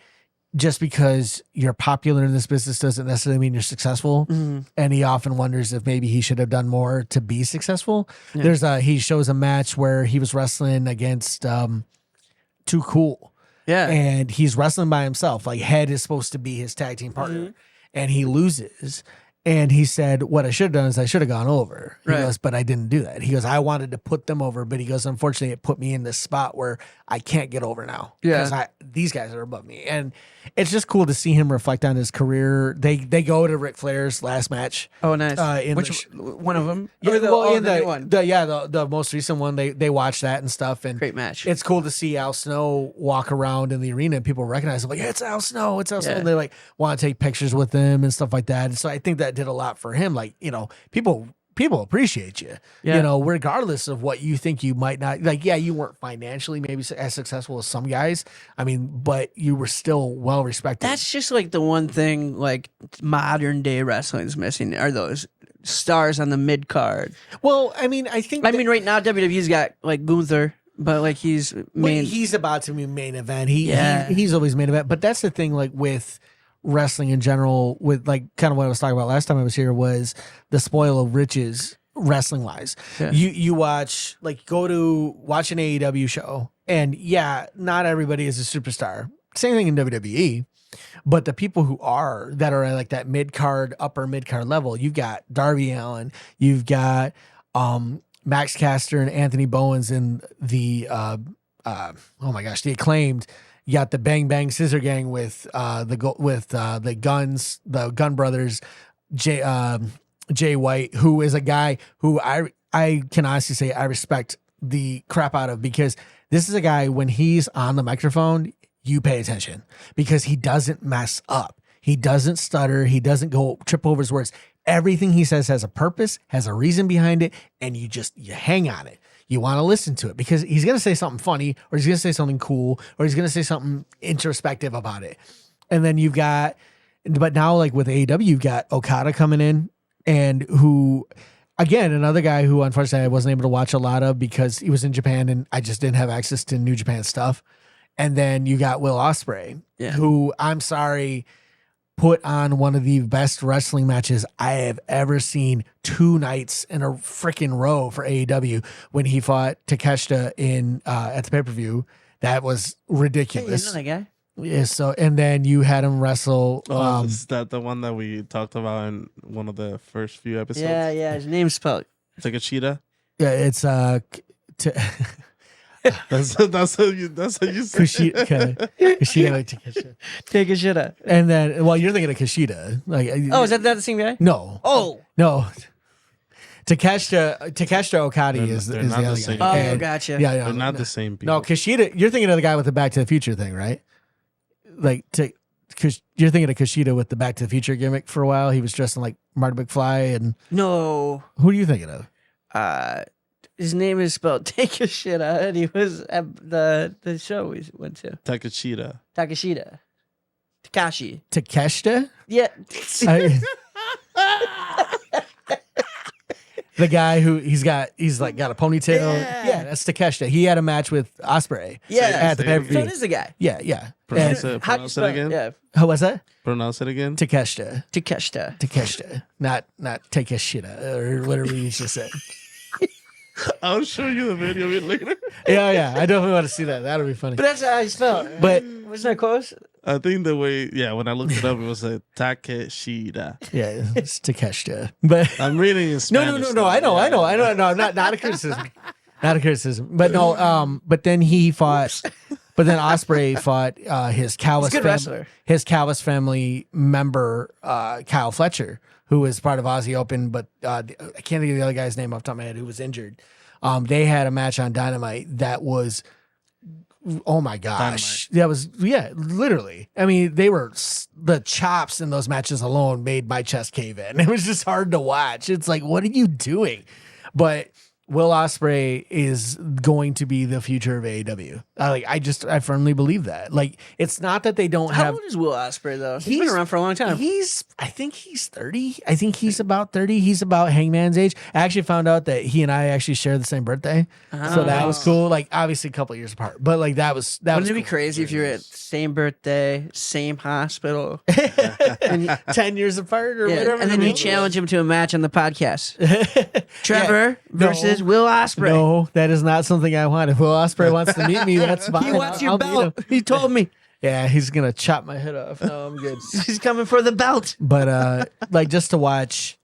just because you're popular in this business doesn't necessarily mean you're successful. Mm-hmm. And he often wonders if maybe he should have done more to be successful. Yeah. He shows a match where he was wrestling against Too Cool. Yeah. And he's wrestling by himself. Like Head is supposed to be his tag team partner. Mm-hmm. And he loses. And he said, what I should have done is I should have gone over. He goes, but I didn't do that. He goes, I wanted to put them over, but he goes, unfortunately, it put me in this spot where I can't get over now. Because these guys are above me. And it's just cool to see him reflect on his career. They go to Ric Flair's last match. Oh, nice. Which one of them? Yeah, the most recent one, they watched that and stuff. And great match. It's cool to see Al Snow walk around in the arena and people recognize him. Like, it's Al Snow. It's Al Snow. And they like want to take pictures with him and stuff like that. And so I think that did a lot for him. Like, people appreciate you, regardless of what you think you might not like. Yeah, you weren't financially maybe as successful as some guys. I mean, but you were still well respected. That's just like the one thing like modern day wrestling is missing are those stars on the mid card. Well, I mean, I think right now WWE's got like Gunther, but like he's he's about to be main event. He's always main event. But that's the thing, like with wrestling in general, with like kind of what I was talking about last time I was here, was the spoil of riches wrestling wise. Yeah. You watch, like, go to watch an AEW show, and not everybody is a superstar. Same thing in WWE. But the people that are at like that upper mid card level, you've got Darby Allin, you've got Max Caster and Anthony Bowens in the oh my gosh, the Acclaimed. You got the Bang Bang Scissor Gang with the Gun Brothers, Jay White, who is a guy who I can honestly say I respect the crap out of, because this is a guy, when he's on the microphone, you pay attention, because he doesn't mess up. He doesn't stutter. He doesn't trip over his words. Everything he says has a purpose, has a reason behind it, and you hang on it. You want to listen to it, because he's going to say something funny, or he's going to say something cool, or he's going to say something introspective about it. And then but now, like with AEW, you've got Okada coming in, and who, again, another guy who unfortunately I wasn't able to watch a lot of because he was in Japan and I just didn't have access to New Japan stuff. And then you got Will Ospreay, who, I'm sorry, put on one of the best wrestling matches I have ever seen 2 nights in a freaking row for AEW when he fought Takeshita at the pay-per-view. That was ridiculous. Hey, you know that guy? Yeah, so, and then you had him wrestle. Is that the one that we talked about in one of the first few episodes? Yeah. His name's spelled. It's like a cheetah. Yeah, it's That's how you say Kushida. Kushida, like Takeshita. Take a shit out. And then, well, you're thinking of Kushida. Like, Oh, is that the same guy? no? Oh. No. Takeshita Okada is they're the not the other same. guy. Oh, And- gotcha. Yeah, They're not the same people. No, Kushida. You're thinking of the guy with the Back to the Future thing, right? Like, you're thinking of Kushida with the Back to the Future gimmick for a while. He was dressed in like Marty McFly, and No. who are you thinking of? His name is spelled Take a shit out, and he was at the show we went to. Takeshita. Takashita. Takashi. Takeshita? Yeah. The guy who he's got a ponytail. Yeah. Yeah, that's Takeshita. He had a match with Ospreay. Yeah. At the Say it pay-per-view. So it is the guy. Yeah. Pronounce And- it. How do you Pronounce spell it again. Yeah. How was that? Pronounce it again. Takeshita. Takeshita. Not Takeshita, or whatever you just said. I'll show you the video a bit later. Yeah. I definitely want to see that. That'll be funny. But that's how I spell it. But Wasn't that close? I think the way, when I looked it up, it was a Takeshita. yeah, it's Takeshita. But I'm reading in Spanish. no. I know. No, not a criticism. Not a criticism. But no. But then Ospreay fought his Callis He's a good wrestler. his Callis family member, Kyle Fletcher, who was part of Aussie Open, but I can't think of the other guy's name off the top of my head, who was injured. They had a match on Dynamite that was, oh my gosh. That was, literally. I mean, the chops in those matches alone made my chest cave in. It was just hard to watch. It's like, what are you doing? But Will Ospreay is going to be the future of AEW. I firmly believe that. Like, it's not that they don't How have. old is Will Ospreay though? He's been around for a long time. I think he's 30. I think he's about 30. He's about Hangman's age. I actually found out that he and I actually share the same birthday. So that was cool. Like, obviously a couple of years apart, but like that was Wouldn't it be cool. crazy if you're at same birthday, same hospital, 10 years apart or whatever. and then you challenge him to a match on the podcast? Trevor versus Will Ospreay. No, that is not something I want. If Will Ospreay wants to meet me, that's fine. He wants your I'll meet belt. him. He told me Yeah, he's gonna chop my head off. No, I'm good. he's coming for the belt. But like, just to watch,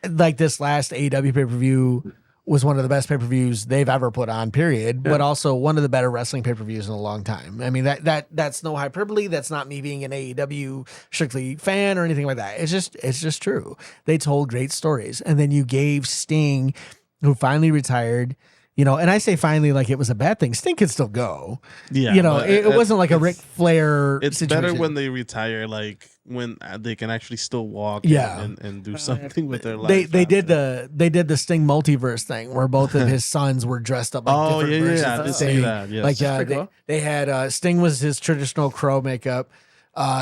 like, this last AEW pay-per-view was one of the best pay-per-views they've ever put on, period. But also one of the better wrestling pay-per-views in a long time. I mean, that's no hyperbole. That's not me being an AEW strictly fan or anything like that. It's just true. They told great stories. And then you gave Sting, who finally retired, and I say finally like it was a bad thing. Sting could still go. Yeah. It wasn't like a Ric Flair It's situation. better when they retire, like when they can actually still walk and do something with their life. They did the Sting multiverse thing where both of his sons were dressed up like different versions I of did Sting. see that. Yes. Like pretty cool. they had Sting was his traditional crow makeup.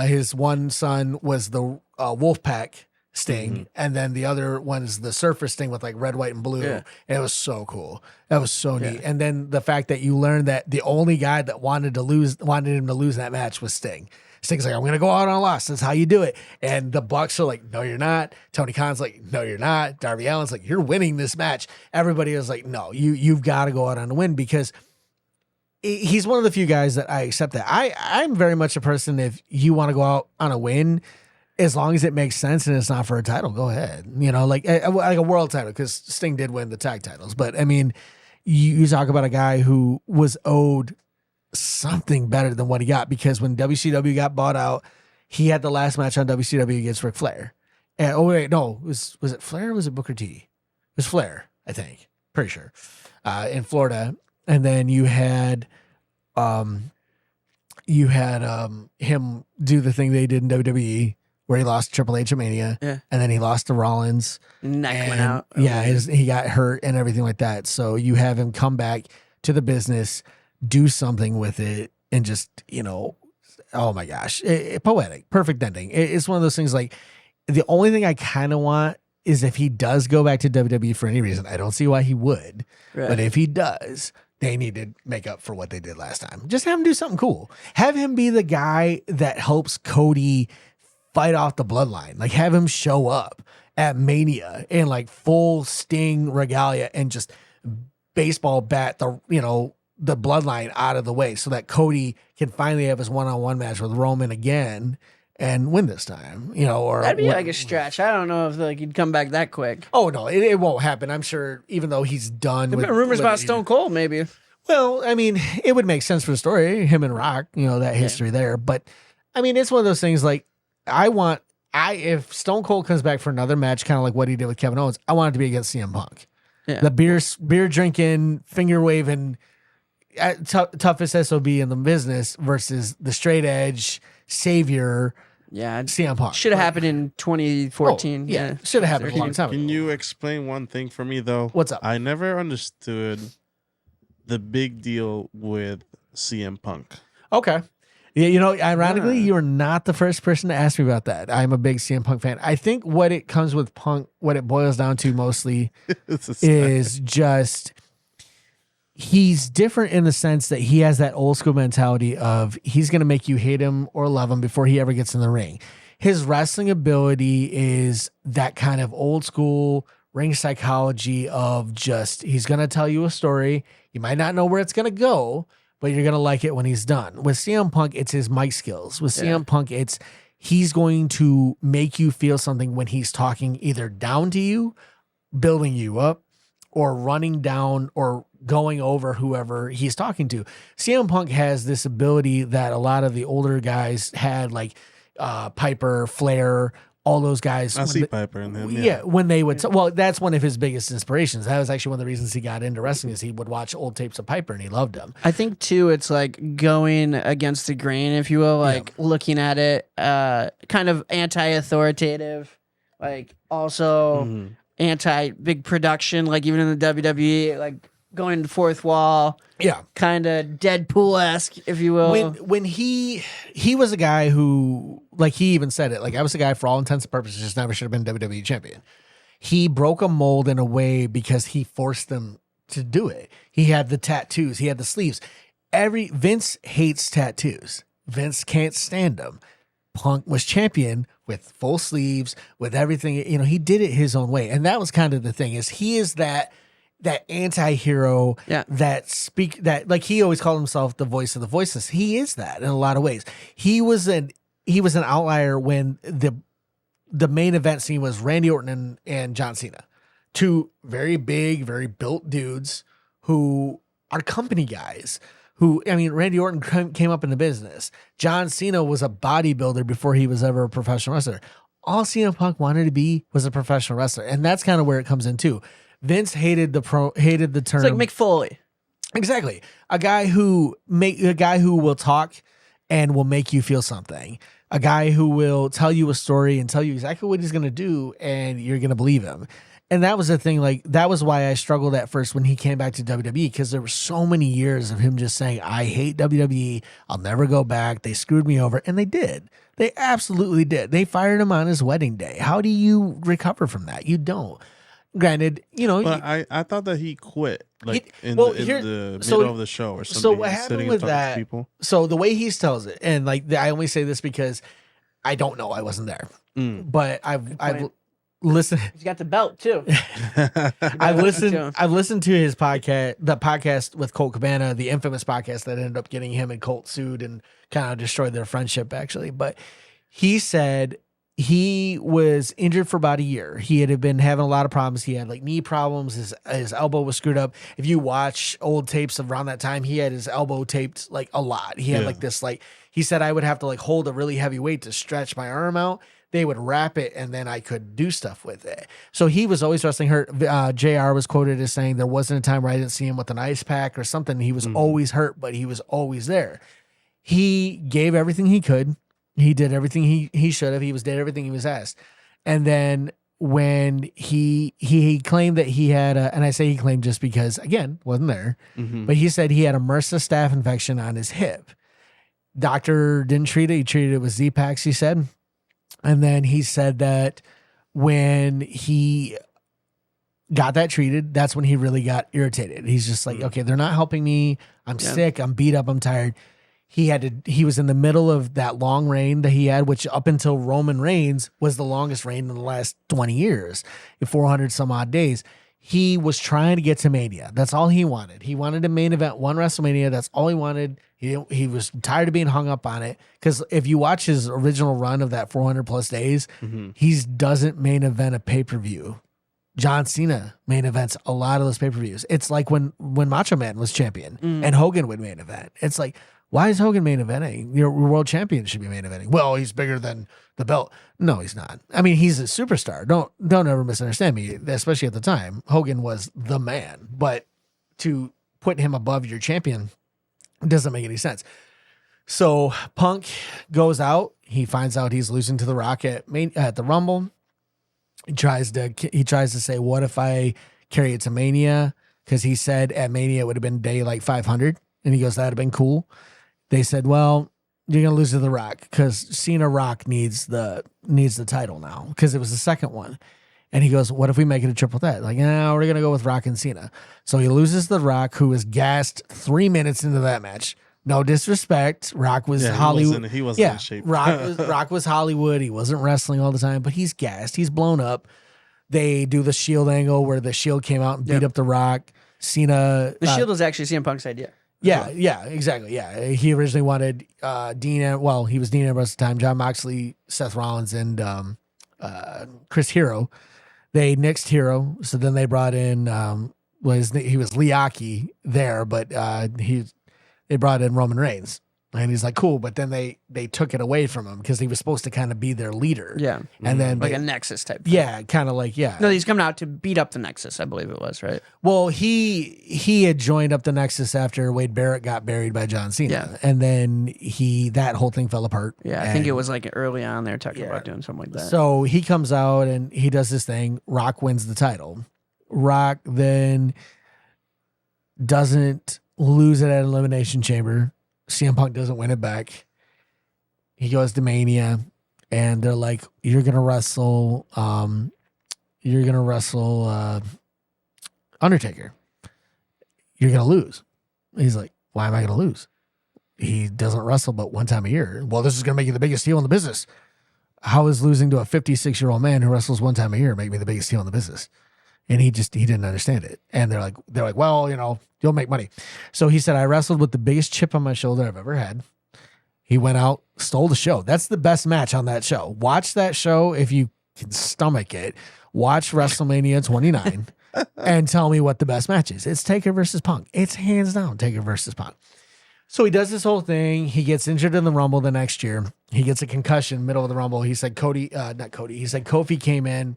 His one son was the wolf pack Sting, and then the other one is the Surfer Sting with like red, white, and blue. Yeah. And it was so cool. That was so neat. And then the fact that you learned that the only guy that wanted him to lose that match was Sting. Sting's like, I'm gonna go out on a loss. That's how you do it. And the Bucks are like, no, you're not. Tony Khan's like, no, you're not. Darby Allin's like, you're winning this match. Everybody was like, no, you've got to go out on a win, because he's one of the few guys that I accept that. I'm very much a person, if you want to go out on a win, as long as it makes sense and it's not for a title, go ahead. Like a world title, because Sting did win the tag titles. But I mean, you talk about a guy who was owed something better than what he got, because when WCW got bought out, he had the last match on WCW against Ric Flair. And was it Flair or was it Booker T? It was Flair, I think. Pretty sure. In Florida. And then you had him do the thing they did in WWE where he lost Triple H at Mania, and then he lost to Rollins. Neck went out. Yeah, he got hurt and everything like that. So you have him come back to the business, do something with it, and just, oh my gosh, poetic, perfect ending. It's one of those things, like, the only thing I kind of want is if he does go back to WWE for any reason. I don't see why he would, but if he does, they need to make up for what they did last time. Just have him do something cool. Have him be the guy that helps Cody fight off the bloodline. Like, have him show up at Mania in like full Sting regalia and just baseball bat the bloodline out of the way, so that Cody can finally have his one-on-one match with Roman again and win this time. Or that'd be like a stretch. I don't know if he'd come back that quick. Oh no, it won't happen. I'm sure, even though he's done. There've been rumors about Stone Cold, maybe. Well, I mean, it would make sense for the story, him and Rock, that history there. But I mean, it's one of those things, like, if Stone Cold comes back for another match, kind of like what he did with Kevin Owens, I want it to be against CM Punk. Yeah. The beer drinking, finger waving, toughest SOB in the business versus the straight edge savior. Yeah, CM Punk. Should have happened in 2014. Yeah, should have happened a long time ago. Can you explain one thing for me, though? What's up? I never understood the big deal with CM Punk. Okay. Yeah, ironically, you are not the first person to ask me about that. I'm a big CM Punk fan. I think what it comes with Punk, what it boils down to mostly is just he's different in the sense that he has that old school mentality of he's going to make you hate him or love him before he ever gets in the ring. His wrestling ability is that kind of old school ring psychology of just, he's going to tell you a story. You might not know where it's going to go, but you're going to like it when he's done. With CM Punk, it's his mic skills. With CM Punk, he's going to make you feel something when he's talking either down to you, building you up, or running down or going over whoever he's talking to. CM Punk has this ability that a lot of the older guys had, like Piper, Flair, all those guys. I see Piper in him. Yeah, when they would. Well, that's one of his biggest inspirations. That was actually one of the reasons he got into wrestling, is he would watch old tapes of Piper and he loved them. I think too, it's like going against the grain, if you will, like looking at it, kind of anti-authoritative, like also anti-big production, like even in the WWE, like going into fourth wall. Yeah. Kind of Deadpool-esque, if you will. When he was a guy who, like, he even said it, like, I was a guy for all intents and purposes, just never should have been WWE champion. He broke a mold in a way because he forced them to do it. He had the tattoos. He had the sleeves. Vince hates tattoos. Vince can't stand them. Punk was champion with full sleeves, with everything. He did it his own way. And that was kind of the thing, is he is that anti-hero that like, he always called himself the voice of the voiceless. He is that in a lot of ways. He was an outlier when the main event scene was Randy Orton and John Cena, two very big, very built dudes who are company guys. Randy Orton came up in the business. John Cena was a bodybuilder before he was ever a professional wrestler. All CM Punk wanted to be was a professional wrestler, and that's kind of where it comes in too. Vince hated the term. It's like Mick Foley. Exactly. A guy who will talk and will make you feel something. A guy who will tell you a story and tell you exactly what he's going to do, and you're going to believe him. And that was the thing, like, that was why I struggled at first when he came back to WWE, because there were so many years of him just saying, I hate WWE. I'll never go back. They screwed me over. And they did. They absolutely did. They fired him on his wedding day. How do you recover from that? You don't. Granted, you know. But I thought that he quit in the middle of the show or something. So what happened with that? People. So the way he tells it, and like I only say this because I don't know. I wasn't there. But I've listened. He's got the belt too. I've listened to his podcast, the podcast with Colt Cabana, the infamous podcast that ended up getting him and Colt sued and kind of destroyed their friendship, actually. But he said he was injured for about a year. He had been having a lot of problems. He had like knee problems. His elbow was screwed up. If you watch old tapes around that time, he had his elbow taped like a lot. He had like this, like, he said I would have to like hold a really heavy weight to stretch my arm out. They would wrap it and then I could do stuff with it. So he was always wrestling hurt. JR was quoted as saying there wasn't a time where I didn't see him with an ice pack or something. He was always hurt, but he was always there. He gave everything he could. He did everything he should have. He did everything he was asked. And then when he claimed that he had and I say he claimed just because, again, wasn't there, but he said he had a MRSA staph infection on his hip. Doctor didn't treat it. He treated it with Z-Packs, he said. And then he said that when he got that treated, that's when he really got irritated. He's just like, okay, they're not helping me. I'm sick. I'm beat up. I'm tired. He was in the middle of that long reign that he had, which up until Roman Reigns was the longest reign in the last 20 years, 400 some odd days. He was trying to get to Mania. That's all he wanted. He wanted a main event, one WrestleMania. That's all he wanted. He was tired of being hung up on it. Because if you watch his original run of that 400 plus days, he doesn't main event a pay-per-view. John Cena main events a lot of those pay-per-views. It's like when Macho Man was champion and Hogan would main event. It's like, why is Hogan main eventing? Your world champion should be main eventing. Well, he's bigger than the belt. No, he's not. I mean, he's a superstar. Don't ever misunderstand me, especially at the time. Hogan was the man. But to put him above your champion doesn't make any sense. So Punk goes out. He finds out he's losing to The Rock at the Rumble. He tries to say, what if I carry it to Mania? Because he said at Mania it would have been day like 500. And he goes, that'd have been cool. They said, well, you're going to lose to The Rock because Cena Rock needs the title now because it was the second one. And he goes, what if we make it a triple threat? Like, no, we're going to go with Rock and Cena. So he loses to The Rock, who was gassed 3 minutes into that match. No disrespect. Rock was Hollywood. He wasn't in shape. Rock was Hollywood. He wasn't wrestling all the time, but he's gassed. He's blown up. They do the Shield angle where the Shield came out and beat up The Rock. Cena. The Shield was actually CM Punk's idea. Yeah, exactly. Yeah, he originally wanted Dean. Well, he was Dean Ambrose at the time. John Moxley, Seth Rollins, and Chris Hero. They nixed Hero, so then they brought in he was Liaki there, but they brought in Roman Reigns. And he's like, cool, but then they took it away from him because he was supposed to kind of be their leader. Yeah. And then like a Nexus type thing. Yeah, kind of like, yeah. No, he's coming out to beat up the Nexus, I believe it was, right? Well, he had joined up the Nexus after Wade Barrett got buried by John Cena. Yeah. And then that whole thing fell apart. Yeah, I think it was like early on they were talking about doing something like that. So he comes out and he does this thing. Rock wins the title. Rock then doesn't lose it at Elimination Chamber. CM Punk doesn't win it back. He goes to Mania, and they're like, "You're gonna wrestle Undertaker. You're gonna lose." He's like, "Why am I gonna lose? He doesn't wrestle but one time a year. Well, this is gonna make you the biggest heel in the business. How is losing to a 56-year-old man who wrestles one time a year make me the biggest heel in the business?" And he didn't understand it. And they're like, well, you'll make money. So he said, I wrestled with the biggest chip on my shoulder I've ever had. He went out, stole the show. That's the best match on that show. Watch that show if you can stomach it. Watch WrestleMania 29 and tell me what the best match is. It's Taker versus Punk. It's hands down Taker versus Punk. So he does this whole thing. He gets injured in the Rumble the next year. He gets a concussion middle of the Rumble. He said He said Kofi came in,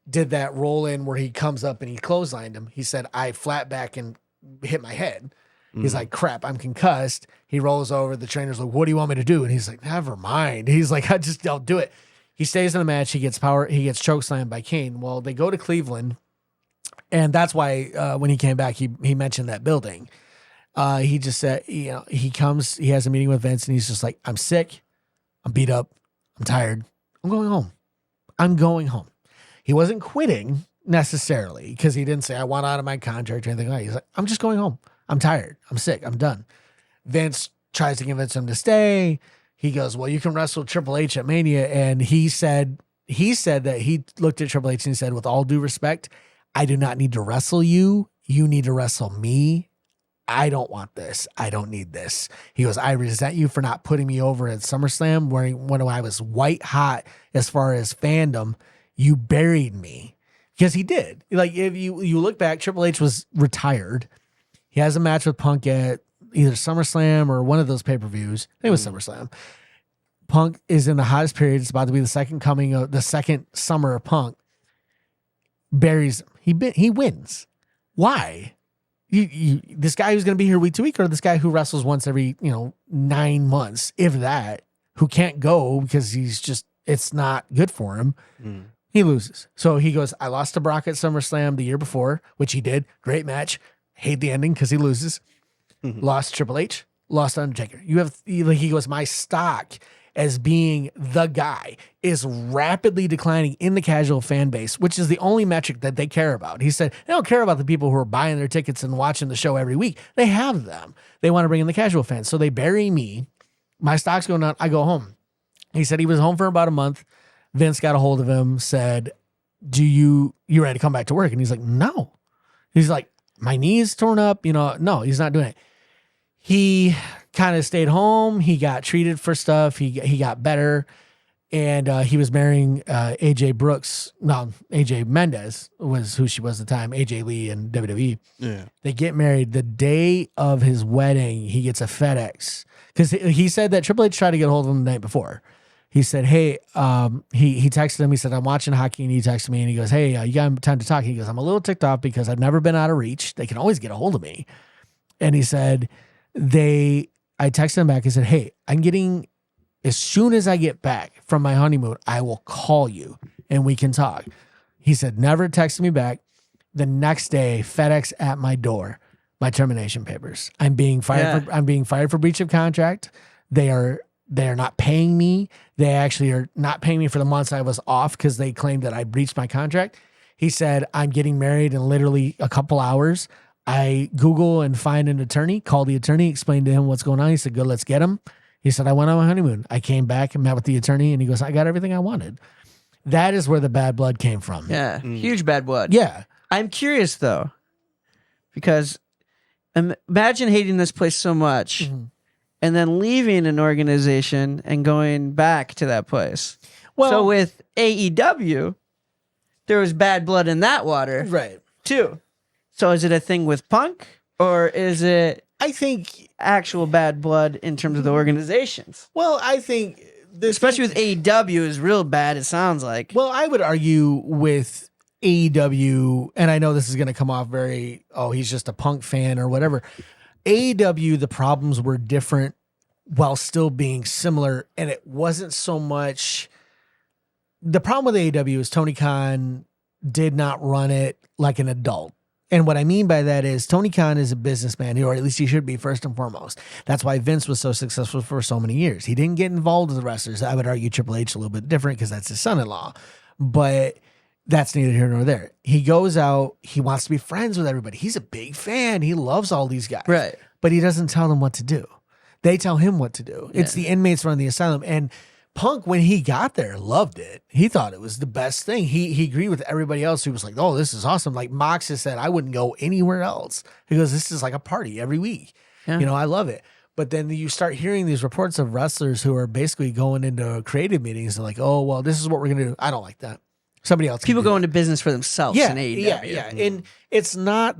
did that roll in where he comes up and he clotheslined him. He said, I flat back and hit my head. He's like, crap, I'm concussed. He rolls over. The trainer's like, what do you want me to do? And he's like, never mind. He's like, I'll do it. He stays in the match. He gets chokeslammed by Kane. Well, they go to Cleveland, and that's why when he came back, he mentioned that building. He just said, he comes, he has a meeting with Vince, and he's just like, I'm sick, I'm beat up, I'm tired, I'm going home. I'm going home. He wasn't quitting necessarily because he didn't say, I want out of my contract or anything like that. He's like, I'm just going home. I'm tired. I'm sick. I'm done. Vince tries to convince him to stay. He goes, well, you can wrestle Triple H at Mania. And he said that he looked at Triple H and he said, with all due respect, I do not need to wrestle you. You need to wrestle me. I don't want this. I don't need this. He goes, I resent you for not putting me over at SummerSlam when I was white hot as far as fandom. You buried me. Because he did. Like, if you look back, Triple H was retired. He has a match with Punk at either SummerSlam or one of those pay-per-views. I think it was SummerSlam. Punk is in the hottest period. It's about to be the second coming of the second summer of Punk. Buries him. He wins. Why? This guy who's going to be here week to week, or this guy who wrestles once every 9 months, if that, who can't go because it's not good for him. He loses. So he goes, I lost to Brock at SummerSlam the year before, which he did. Great match. Hate the ending because he loses. Lost Triple H. Lost Undertaker. He goes, my stock as being the guy is rapidly declining in the casual fan base, which is the only metric that they care about. He said, they don't care about the people who are buying their tickets and watching the show every week. They have them. They want to bring in the casual fans. So they bury me. My stock's going down. I go home. He said he was home for about a month. Vince got a hold of him, said, you ready to come back to work? And he's like, no. He's like, my knee's torn up. No, he's not doing it. He kind of stayed home. He got treated for stuff. He got better. And he was marrying AJ Mendez was who she was at the time, AJ Lee in WWE. Yeah. They get married. The day of his wedding, he gets a FedEx. Because he said that Triple H tried to get a hold of him the night before. He said, hey, he texted him. He said, I'm watching hockey. And he texted me and he goes, hey, you got time to talk? He goes, I'm a little ticked off because I've never been out of reach. They can always get a hold of me. And he said, I texted him back. He said, hey, as soon as I get back from my honeymoon, I will call you and we can talk. He said, never texted me back. The next day, FedEx at my door, my termination papers. I'm being fired. I'm being fired for breach of contract. They are not paying me. They actually are not paying me for the months I was off because they claimed that I breached my contract. He said, I'm getting married in literally a couple hours. I Google and find an attorney, call the attorney, explain to him what's going on. He said, good, let's get him. He said, I went on my honeymoon. I came back and met with the attorney and he goes, I got everything I wanted. That is where the bad blood came from. Yeah. Huge bad blood. Yeah. I'm curious though, because imagine hating this place so much and then leaving an organization and going back to that place. Well, so with AEW, there was bad blood in that water. Right. Too. So is it a thing with Punk or is it, I think, actual bad blood in terms of the organizations? Well, I think, especially with AEW is real bad, it sounds like. Well, I would argue with AEW, and I know this is going to come off very, he's just a Punk fan or whatever. AEW, the problems were different while still being similar, and it wasn't so much. The problem with AEW is Tony Khan did not run it like an adult. And what I mean by that is Tony Khan is a businessman, or at least he should be first and foremost. That's why Vince was so successful for so many years. He didn't get involved with the wrestlers. I would argue Triple H a little bit different because that's his son-in-law. But that's neither here nor there. He goes out. He wants to be friends with everybody. He's a big fan. He loves all these guys. Right. But he doesn't tell them what to do. They tell him what to do. It's the inmates running the asylum. And Punk, when he got there, loved it. He thought it was the best thing. He agreed with everybody else who was like, oh, this is awesome. Like Mox has said, I wouldn't go anywhere else. He goes, this is like a party every week. Yeah. I love it. But then you start hearing these reports of wrestlers who are basically going into creative meetings and like, oh, well, this is what we're going to do. I don't like that. Somebody else. People go into business for themselves in AEW. Yeah. And it's not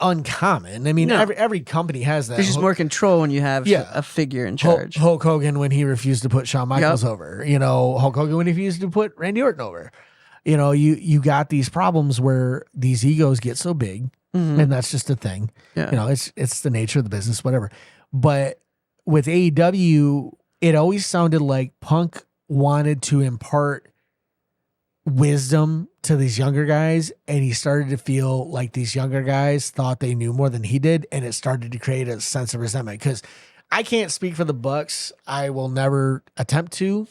uncommon. I mean, every company has that. There's just more control when you have a figure in charge. Hulk Hogan when he refused to put Shawn Michaels over. Hulk Hogan when he refused to put Randy Orton over. You got these problems where these egos get so big, and that's just a thing. Yeah. It's the nature of the business, whatever. But with AEW, it always sounded like Punk wanted to impart wisdom to these younger guys, and he started to feel like these younger guys thought they knew more than he did, and it started to create a sense of resentment. Because I can't speak for the Bucks, I will never attempt to,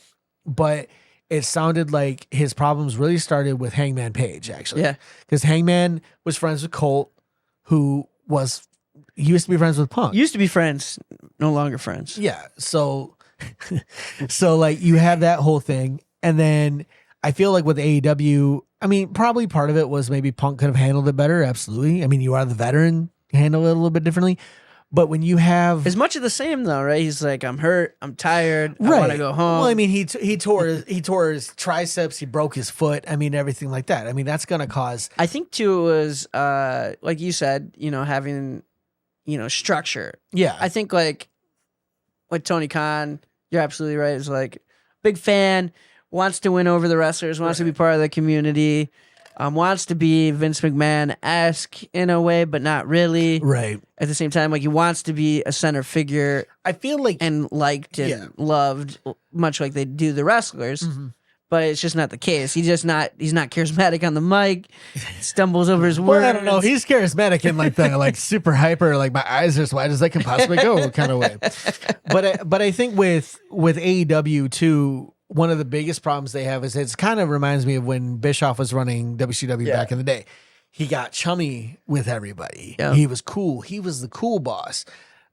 but it sounded like his problems really started with Hangman Page, actually. Yeah, because Hangman was friends with Colt, who used to be friends with Punk. Used to be friends, no longer friends. Yeah, so like you have that whole thing, and then I feel like with AEW, I mean, probably part of it was maybe Punk could have handled it better. Absolutely. I mean, you are the veteran, handle it a little bit differently. But when you have it's much of the same though, right? He's like, I'm hurt, I'm tired, I want to go home. Well, I mean, he tore his triceps, he broke his foot. I mean, everything like that. I mean, that's gonna cause. I think too it was like you said, having structure. Yeah, I think like with Tony Khan, you're absolutely right. It's like big fan, wants to win over the wrestlers, wants to be part of the community. Wants to be Vince McMahon-esque in a way, but not really. Right. At the same time, like he wants to be a center figure. I feel like and liked and loved, much like they do the wrestlers. Mm-hmm. But it's just not the case. He's not charismatic on the mic. Stumbles over his words. Well, I don't know. He's charismatic in like the like super hyper, like my eyes are as wide as I can possibly go kind of way. But I think with AEW too, one of the biggest problems they have is it kind of reminds me of when Bischoff was running WCW back in the day. He got chummy with everybody. Yeah. He was cool. He was the cool boss.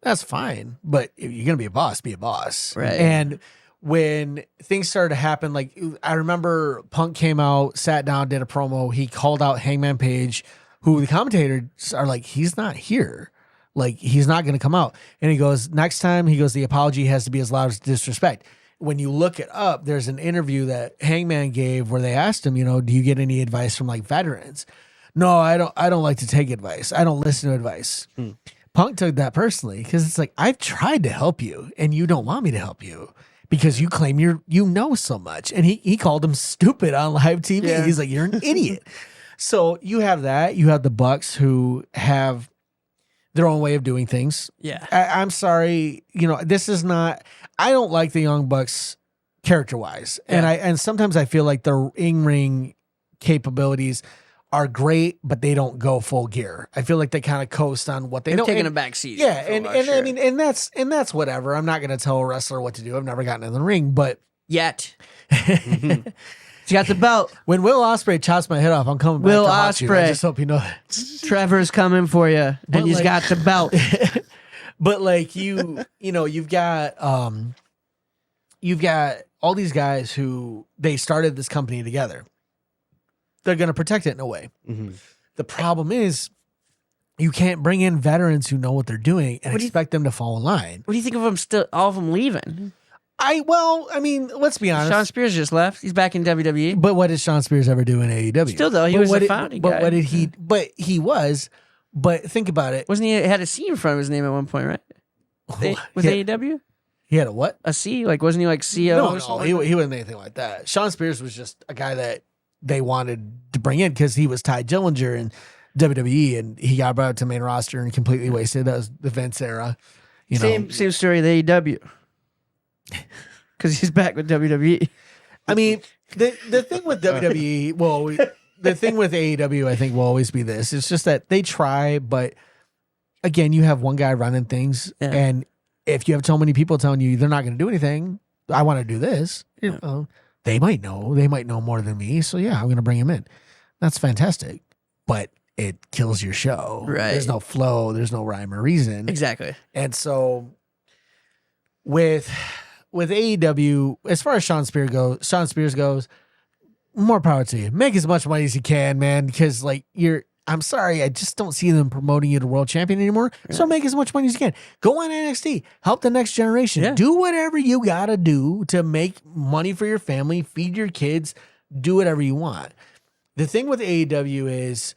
That's fine. But if you're going to be a boss, be a boss. Right. And when things started to happen, like I remember Punk came out, sat down, did a promo. He called out Hangman Page, who the commentators are like, he's not here. Like, he's not going to come out. And he goes, next time, the apology has to be as loud as disrespect. When you look it up, there's an interview that Hangman gave where they asked him, do you get any advice from like veterans? No, I don't like to take advice. I don't listen to advice. Punk took that personally because it's like, I've tried to help you and you don't want me to help you because you claim you know so much. And he called him stupid on live TV. Yeah. He's like, you're an idiot. So you have that. You have the Bucks who have their own way of doing things. Yeah. I'm sorry. This is not, I don't like the Young Bucks character wise. Yeah. And sometimes I feel like their in-ring capabilities are great, but they don't go full gear. I feel like they kind of coast on what they know. Taking a back seat. Yeah. I mean, and that's whatever. I'm not going to tell a wrestler what to do. I've never gotten in the ring, but yet. He's got the belt. When Will Ospreay chops my head off, I'm coming back Will to haunt you. I just hope you know that. Trevor's coming for you, and he's got the belt. But like you've got all these guys who they started this company together. They're going to protect it in a way. Mm-hmm. The problem is you can't bring in veterans who know what they're doing and expect them to fall in line. What do you think of them all of them leaving? I mean, let's be honest. Shawn Spears just left. He's back in WWE. But what did Shawn Spears ever do in AEW? Still though, he was the founding guy. But what did he? But he was. But think about it. Wasn't he had a C in front of his name at one point, right? Was AEW? He had a what? A C? Like wasn't he like CO? No, he wasn't anything like that. Shawn Spears was just a guy that they wanted to bring in because he was Ty Dillinger in WWE, and he got brought to main roster and completely wasted. That was the Vince era. Same story with AEW. Because he's back with WWE. I mean, the thing with WWE, the thing with AEW, I think will always be this. It's just that they try, but again, you have one guy running things, and if you have so many people telling you they're not going to do anything, I want to do this. They might know more than me, so yeah, I'm going to bring him in. That's fantastic, but it kills your show. Right? There's no flow. There's no rhyme or reason. Exactly. And so with AEW, as far as Shawn Spears goes, more power to you. Make as much money as you can, man, because like I'm sorry, I just don't see them promoting you to world champion anymore. Yeah. So make as much money as you can. Go on NXT. Help the next generation. Yeah. Do whatever you got to do to make money for your family, feed your kids, do whatever you want. The thing with AEW is,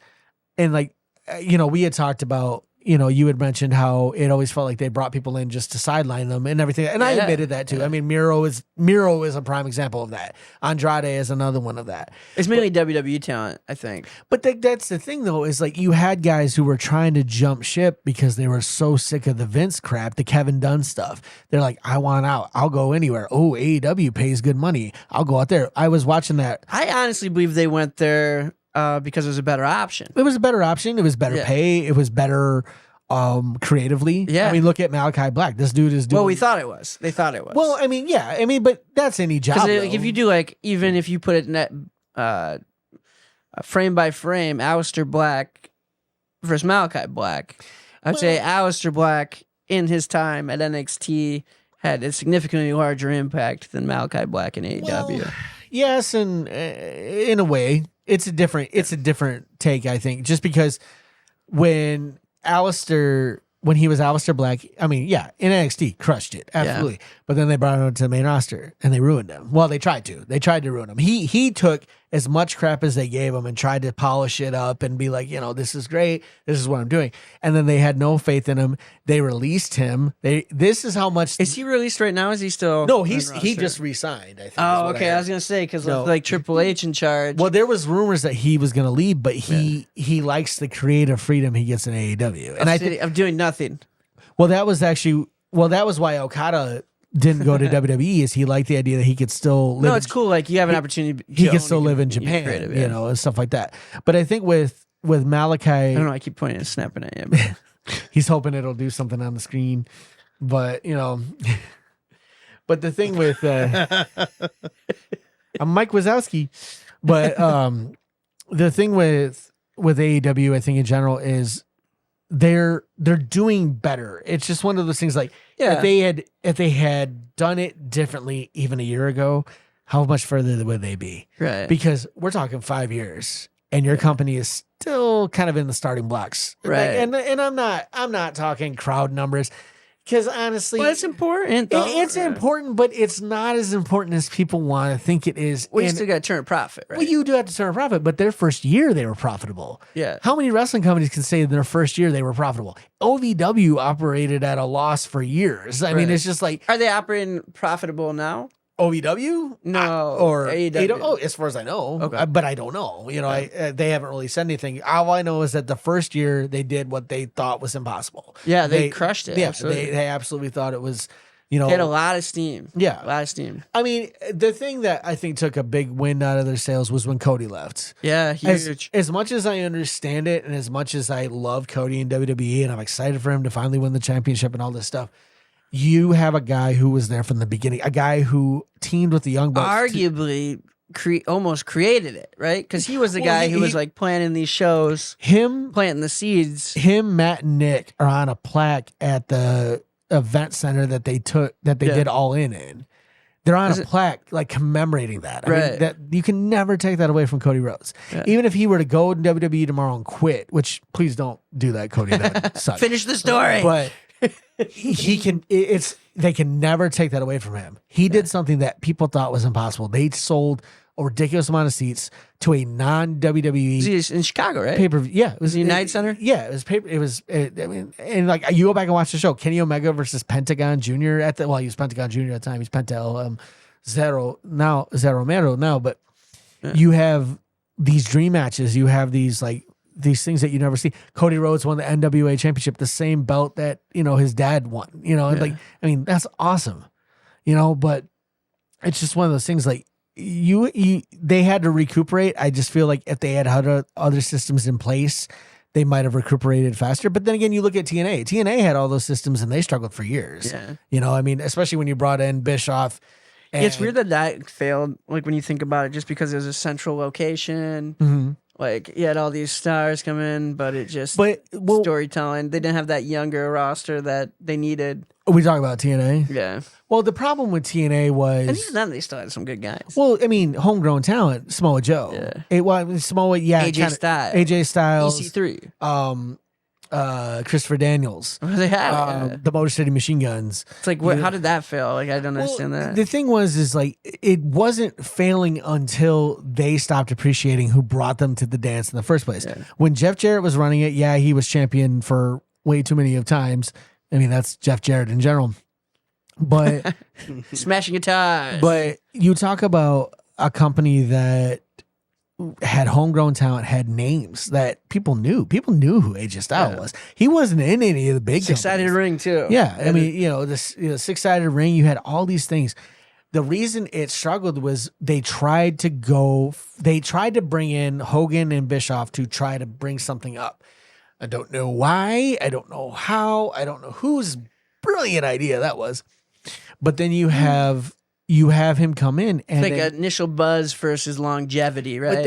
and like, we had talked about, you had mentioned how it always felt like they brought people in just to sideline them and everything. And I admitted that too. I mean, Miro is a prime example of that. Andrade is another one of that. It's mainly WWE talent, I think. But that's the thing, though, is like you had guys who were trying to jump ship because they were so sick of the Vince crap, the Kevin Dunn stuff. They're like, I want out. I'll go anywhere. Oh, AEW pays good money. I'll go out there. I was watching that. I honestly believe they went there because it was a better option. It was a better option. It was better pay. It was better creatively. Yeah. I mean, look at Malachi Black. This dude is doing. Well, we thought it was. They thought it was. Well, I mean, yeah. I mean, but that's any job. Like, if you do even if you put it net frame by frame, Aleister Black versus Malachi Black, I'd say Aleister Black in his time at NXT had a significantly larger impact than Malachi Black in AEW. Well, yes, and in a way, it's a different take, I think, just because when he was Aleister Black, I mean, in NXT, crushed it, absolutely. Yeah. But then they brought him to the main roster and they ruined him. Well, they tried to ruin him. He took as much crap as they gave him and tried to polish it up and be like, this is great. This is what I'm doing. And then they had no faith in him. They released him. This is how much. Is he released right now? Is he still? No, he just re-signed, I think. Oh, okay. I was going to say, because like Triple H in charge. Well, there was rumors that he was going to leave, but he likes the creative freedom he gets in AEW. And I'm doing nothing. Well, that was why Okada didn't go to WWE, is he liked the idea that he could still live. No, it's cool. Like, you have an opportunity. He could still live in Japan, creative, and stuff like that. But I think with Malachi, I don't know. I keep pointing and snapping at you. But. He's hoping it'll do something on the screen, but but the thing with I'm Mike Wazowski, but the thing with AEW, I think in general, is they're doing better. It's just one of those things like if they had done it differently even a year ago, how much further would they be? Right. Because we're talking 5 years and your company is still kind of in the starting blocks. Right. And I'm not talking crowd numbers. Because honestly, well, it's important. It's important, but it's not as important as people want to think it is. Well, you still got to turn a profit, right? Well, you do have to turn a profit, but their first year they were profitable. Yeah. How many wrestling companies can say in their first year they were profitable? OVW operated at a loss for years. I mean, it's just like, are they operating profitable now? OVW? No, or AEW. Oh, as far as I know, okay. But I don't know. They haven't really said anything. All I know is that the first year they did what they thought was impossible. Yeah, they crushed it. Yeah, absolutely. They absolutely thought it was. They had a lot of steam. Yeah, a lot of steam. I mean, the thing that I think took a big wind out of their sails was when Cody left. Yeah, huge. As much as I understand it, and as much as I love Cody in WWE, and I'm excited for him to finally win the championship and all this stuff. You have a guy who was there from the beginning, a guy who teamed with the Young Bucks. Arguably, almost created it, right? Because he was the guy who was like planning these shows, planting the seeds. Him, Matt, and Nick are on a plaque at the event center that they did All In. They're on a plaque like commemorating that. I mean, that you can never take that away from Cody Rhodes. Yeah. Even if he were to go to WWE tomorrow and quit, which please don't do that, Cody. That sucks. Finish the story. But he can. They can never take that away from him. He did something that people thought was impossible. They sold a ridiculous amount of seats to a non-WWE. He's in Chicago, right? Pay-per-view. Yeah, it was the United Center. Yeah, it was paper. It was. I mean, and like you go back and watch the show, Kenny Omega versus Pentagon Jr. He was Pentagon Jr. at the time. He's Pentel Zero Romero now, but you have these dream matches. You have these things that you never see. Cody Rhodes won the NWA championship, the same belt that, his dad won, I mean, that's awesome, but it's just one of those things like they had to recuperate. I just feel like if they had other systems in place, they might have recuperated faster. But then again, you look at TNA. TNA had all those systems and they struggled for years. Yeah. I mean, especially when you brought in Bischoff. It's weird that failed, like when you think about it, just because it was a central location. Mm-hmm. Like, you had all these stars come in, but it just storytelling. They didn't have that younger roster that they needed. We talk about TNA? Yeah. Well, the problem with TNA was... And even then, they still had some good guys. Well, I mean, homegrown talent, Samoa Joe. Yeah. Samoa, yeah. AJ Styles. EC3. Christopher Daniels. They had the Motor City Machine Guns. It's like, how did that fail? Like, I don't understand that. The thing is like, it wasn't failing until they stopped appreciating who brought them to the dance in the first place. Yeah. When Jeff Jarrett was running it, he was champion for way too many of times. I mean, that's Jeff Jarrett in general. But Smashing guitars. But you talk about a company that had homegrown talent, had names that people knew. People knew who AJ Styles was. He wasn't in any of the big six-sided ring too. Yeah, I mean, this six-sided ring. You had all these things. The reason it struggled was they tried to bring in Hogan and Bischoff to try to bring something up. I don't know why. I don't know how. I don't know whose brilliant idea that was. But then you have him come in and it's like initial buzz versus longevity, right?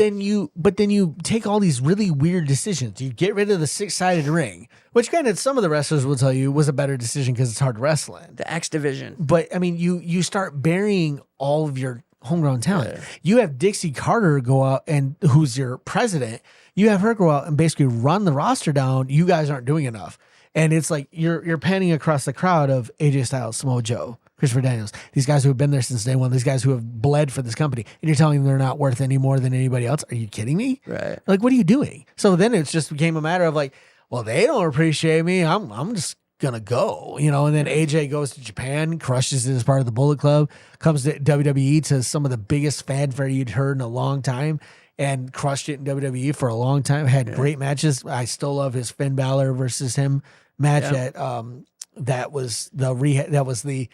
But then you take all these really weird decisions. You get rid of the six-sided ring, which granted some of the wrestlers will tell you was a better decision because it's hard to wrestle in. The X division. But I mean, you start burying all of your homegrown talent. Yeah. You have Dixie Carter go out and who's your president. You have her go out and basically run the roster down. You guys aren't doing enough. And it's like you're panning across the crowd of AJ Styles, Samoa Joe, Christopher Daniels, these guys who have been there since day one, these guys who have bled for this company, and you're telling them they're not worth any more than anybody else. Are you kidding me? Right. Like, what are you doing? So then it just became a matter of like, well, they don't appreciate me. I'm just gonna go, and then AJ goes to Japan, crushes it as part of the Bullet Club, comes to WWE to some of the biggest fanfare you'd heard in a long time, and crushed it in WWE for a long time. Had great matches. I still love his Finn Balor versus him match that was the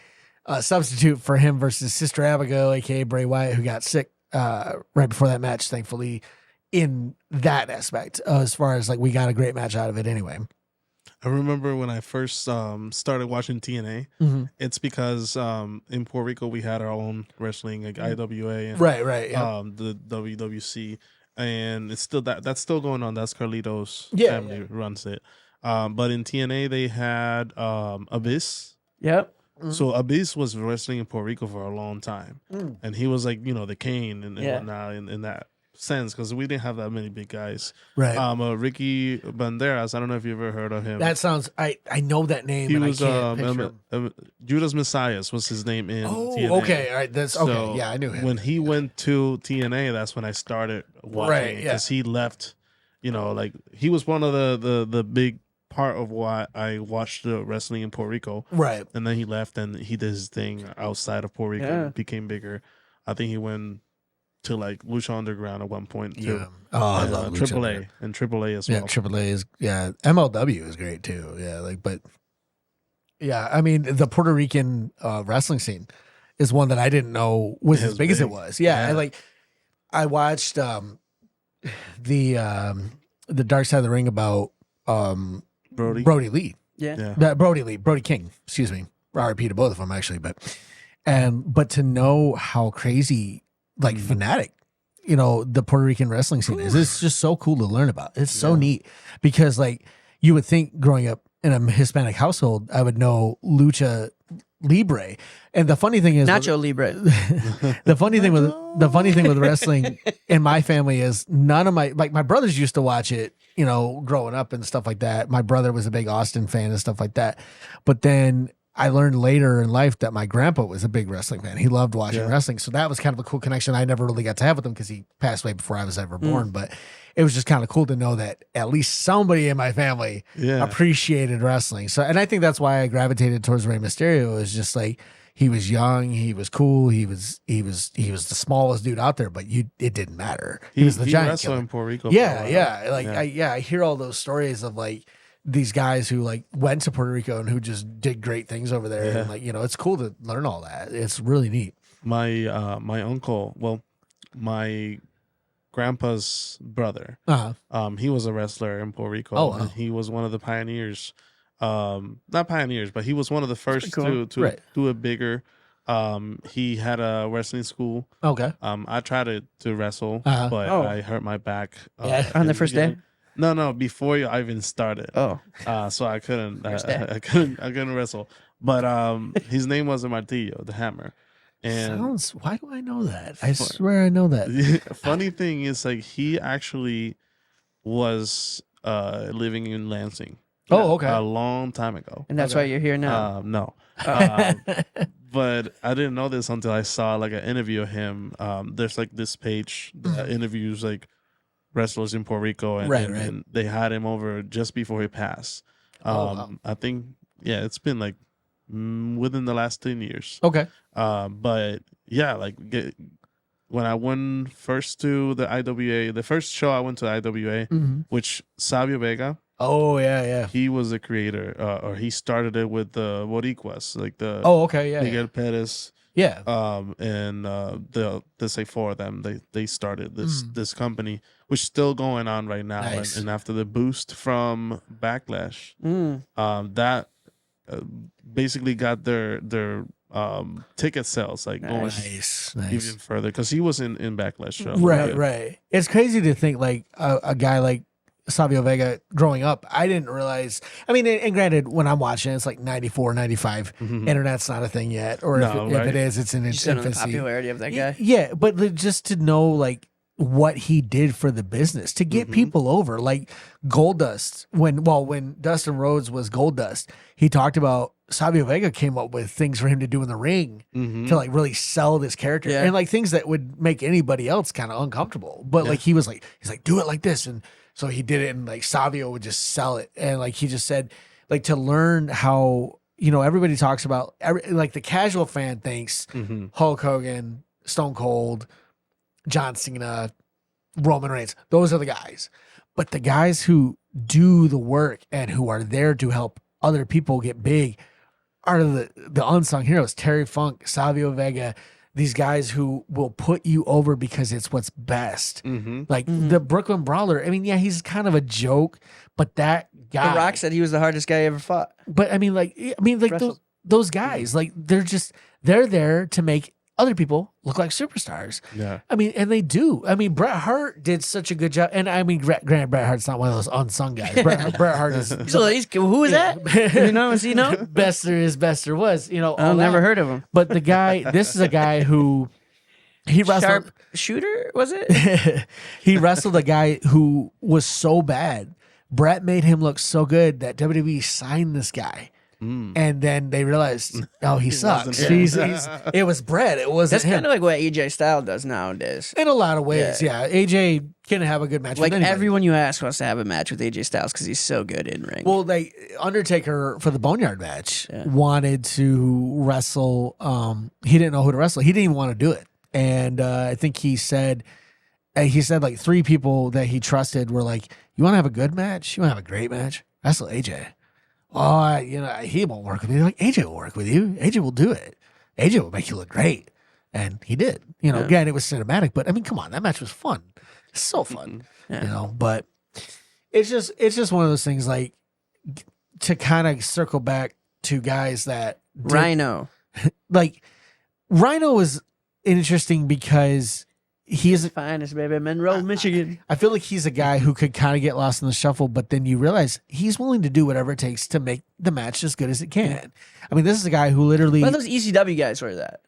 substitute for him versus Sister Abigail, aka Bray Wyatt, who got sick right before that match, thankfully, in that aspect, as far as like we got a great match out of it anyway. I remember when I first started watching TNA, it's because in Puerto Rico we had our own wrestling, like IWA and the WWC, and it's still that's still going on. That's Carlito's family runs it. But in TNA they had Abyss. Yep. So Abyss was wrestling in Puerto Rico for a long time, and he was like the Kane and whatnot in that sense, because we didn't have that many big guys. Right. Ricky Banderas. I don't know if you've ever heard of him. That sounds. I know that name. He and was I can't picture him. Judas Messias was his name in. Oh, TNA. okay. All right. That's okay. So yeah, I knew him. When he went to TNA, that's when I started watching. Right. Because he left. Like he was one of the big part of why I watched the wrestling in Puerto Rico. Right. And then he left and he did his thing outside of Puerto Rico and became bigger. I think he went to like Lucha Underground at one point too. Yeah. Oh, I love AAA and AAA as well. Yeah, AAA is MLW is great too. Yeah, I mean the Puerto Rican wrestling scene is one that I didn't know was as big as it was. Yeah. I watched the Dark Side of the Ring about Brody Lee. Yeah. Brody King, excuse me. RIP to both of them actually, but to know how crazy fanatic, the Puerto Rican wrestling scene is. It's just so cool to learn about. It's so neat because you would think growing up in a Hispanic household, I would know Lucha Libre. And the funny thing is Nacho Libre. the funny thing with wrestling in my family is none of my brothers used to watch it, growing up and stuff like that. My brother was a big Austin fan and stuff like that. But then I learned later in life that my grandpa was a big wrestling fan. He loved watching wrestling. So that was kind of a cool connection I never really got to have with him because he passed away before I was ever born. But it was just kind of cool to know that at least somebody in my family appreciated wrestling. So, and I think that's why I gravitated towards Rey Mysterio. Is just he was young, he was cool, he was the smallest dude out there, but it didn't matter. He was the giant killer in Puerto Rico. I hear all those stories of these guys who went to Puerto Rico and who just did great things over there. And it's cool to learn all that. It's really neat. My my uncle, my grandpa's brother, he was a wrestler in Puerto Rico. Oh, wow. And he was one of the pioneers. Not pioneers, but he was one of the first to do it bigger. He had a wrestling school. Okay. I tried to wrestle, but I hurt my back. On the first day? No, before I even started. Oh. So I couldn't I couldn't wrestle. But his name was Martillo, the hammer. And why do I know that? I swear I know that. Funny thing is he actually was living in Lansing. Oh, okay. A long time ago. And that's why you're here now. No. But I didn't know this until I saw an interview of him. There's this page that interviews wrestlers in Puerto Rico, and they had him over just before he passed. I think it's been like within the last 10 years. Okay. But yeah, like when I went first to the IWA, the first show I went to IWA, which Savio Vega. Oh yeah. He was the creator, or he started it with the Boricuas, like the Miguel Perez. Yeah. And the say four of them, they started this company, which is still going on right now. Nice. And after the boost from Backlash, that basically got their ticket sales like going even further, because he was in Backlash show. Right. It's crazy to think like a guy like Savio Vega growing up, I didn't realize. I mean, and granted, when I'm watching, it's like 94, 95. Internet's not a thing yet, or if it is, it's in its infancy. The popularity of that guy. Yeah, but just to know like what he did for the business to get people over, like Goldust. When Dustin Rhodes was Goldust, he talked about Savio Vega came up with things for him to do in the ring to like really sell this character, and like things that would make anybody else kind of uncomfortable. But like he's like, do it like this, and so he did it, and like Savio would just sell it. And like he just said, like to learn how, everybody talks about, like the casual fan thinks Hulk Hogan, Stone Cold, John Cena, Roman Reigns, those are the guys. But the guys who do the work and who are there to help other people get big are the unsung heroes. Terry Funk, Savio Vega, these guys who will put you over because it's what's best. Like the Brooklyn Brawler. I mean, yeah, he's kind of a joke, but that guy. The Rock said he was the hardest guy I ever fought. But I mean, like those guys, like they're there to make other people look like superstars. Yeah. I mean, and they do. I mean, Bret Hart did such a good job. And I mean, granted, Bret Hart's not one of those unsung guys. Bret Hart is. Who is that? Does he know? Best there is, best there was. I've never heard of him. But the guy, this is a guy who he wrestled. Sharp Shooter, was it? He wrestled a guy who was so bad. Bret made him look so good that WWE signed this guy. And then they realized, he sucks. It was Bret. It wasn't him. That's kind of like what AJ Styles does nowadays. In a lot of ways, yeah. AJ can have a good match. Like everyone you ask wants to have a match with AJ Styles because he's so good in ring. Well, Undertaker for the Boneyard match wanted to wrestle. He didn't know who to wrestle. He didn't even want to do it. And I think he said like three people that he trusted were like, "You want to have a good match? You want to have a great match? Wrestle AJ." Oh, he won't work with you. Like, AJ will work with you. AJ will do it. AJ will make you look great. And he did. Again, it was cinematic, but I mean, come on, that match was fun. It's so fun. But it's just one of those things, like, to kind of circle back to guys that Rhino. Like, Rhino was interesting because he's the finest, baby. Monroe, Michigan. I feel like he's a guy who could kind of get lost in the shuffle, but then you realize he's willing to do whatever it takes to make the match as good as it can. I mean, this is a guy who literally. One of those ECW guys were that.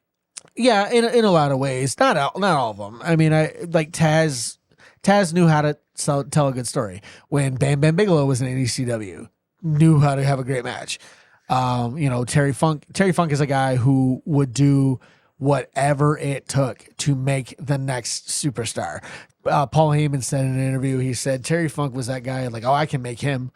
Yeah, in a lot of ways. Not all of them. I mean, Taz knew how to tell a good story. When Bam Bam Bigelow was in ECW, knew how to have a great match. Terry Funk is a guy who would do whatever it took to make the next superstar. Paul Heyman said in an interview, he said Terry Funk was that guy, like, I can make him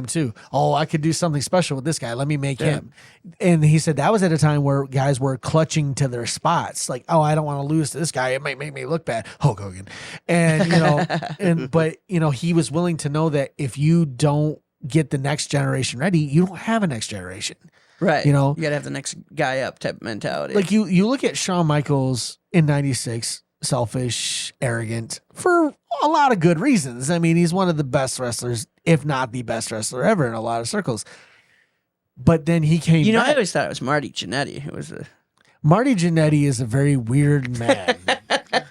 too. Oh, I could do something special with this guy. Let me make him. And he said that was at a time where guys were clutching to their spots. Like, I don't want to lose to this guy. It might make me look bad. Hulk Hogan. And, but he was willing to know that if you don't get the next generation ready, you don't have a next generation. Right. You gotta have the next guy up type mentality. Like you look at Shawn Michaels in '96, selfish, arrogant, for a lot of good reasons. I mean, he's one of the best wrestlers, if not the best wrestler ever in a lot of circles. But then he came back. I always thought it was Marty Jannetty who was the Marty Jannetty is a very weird man.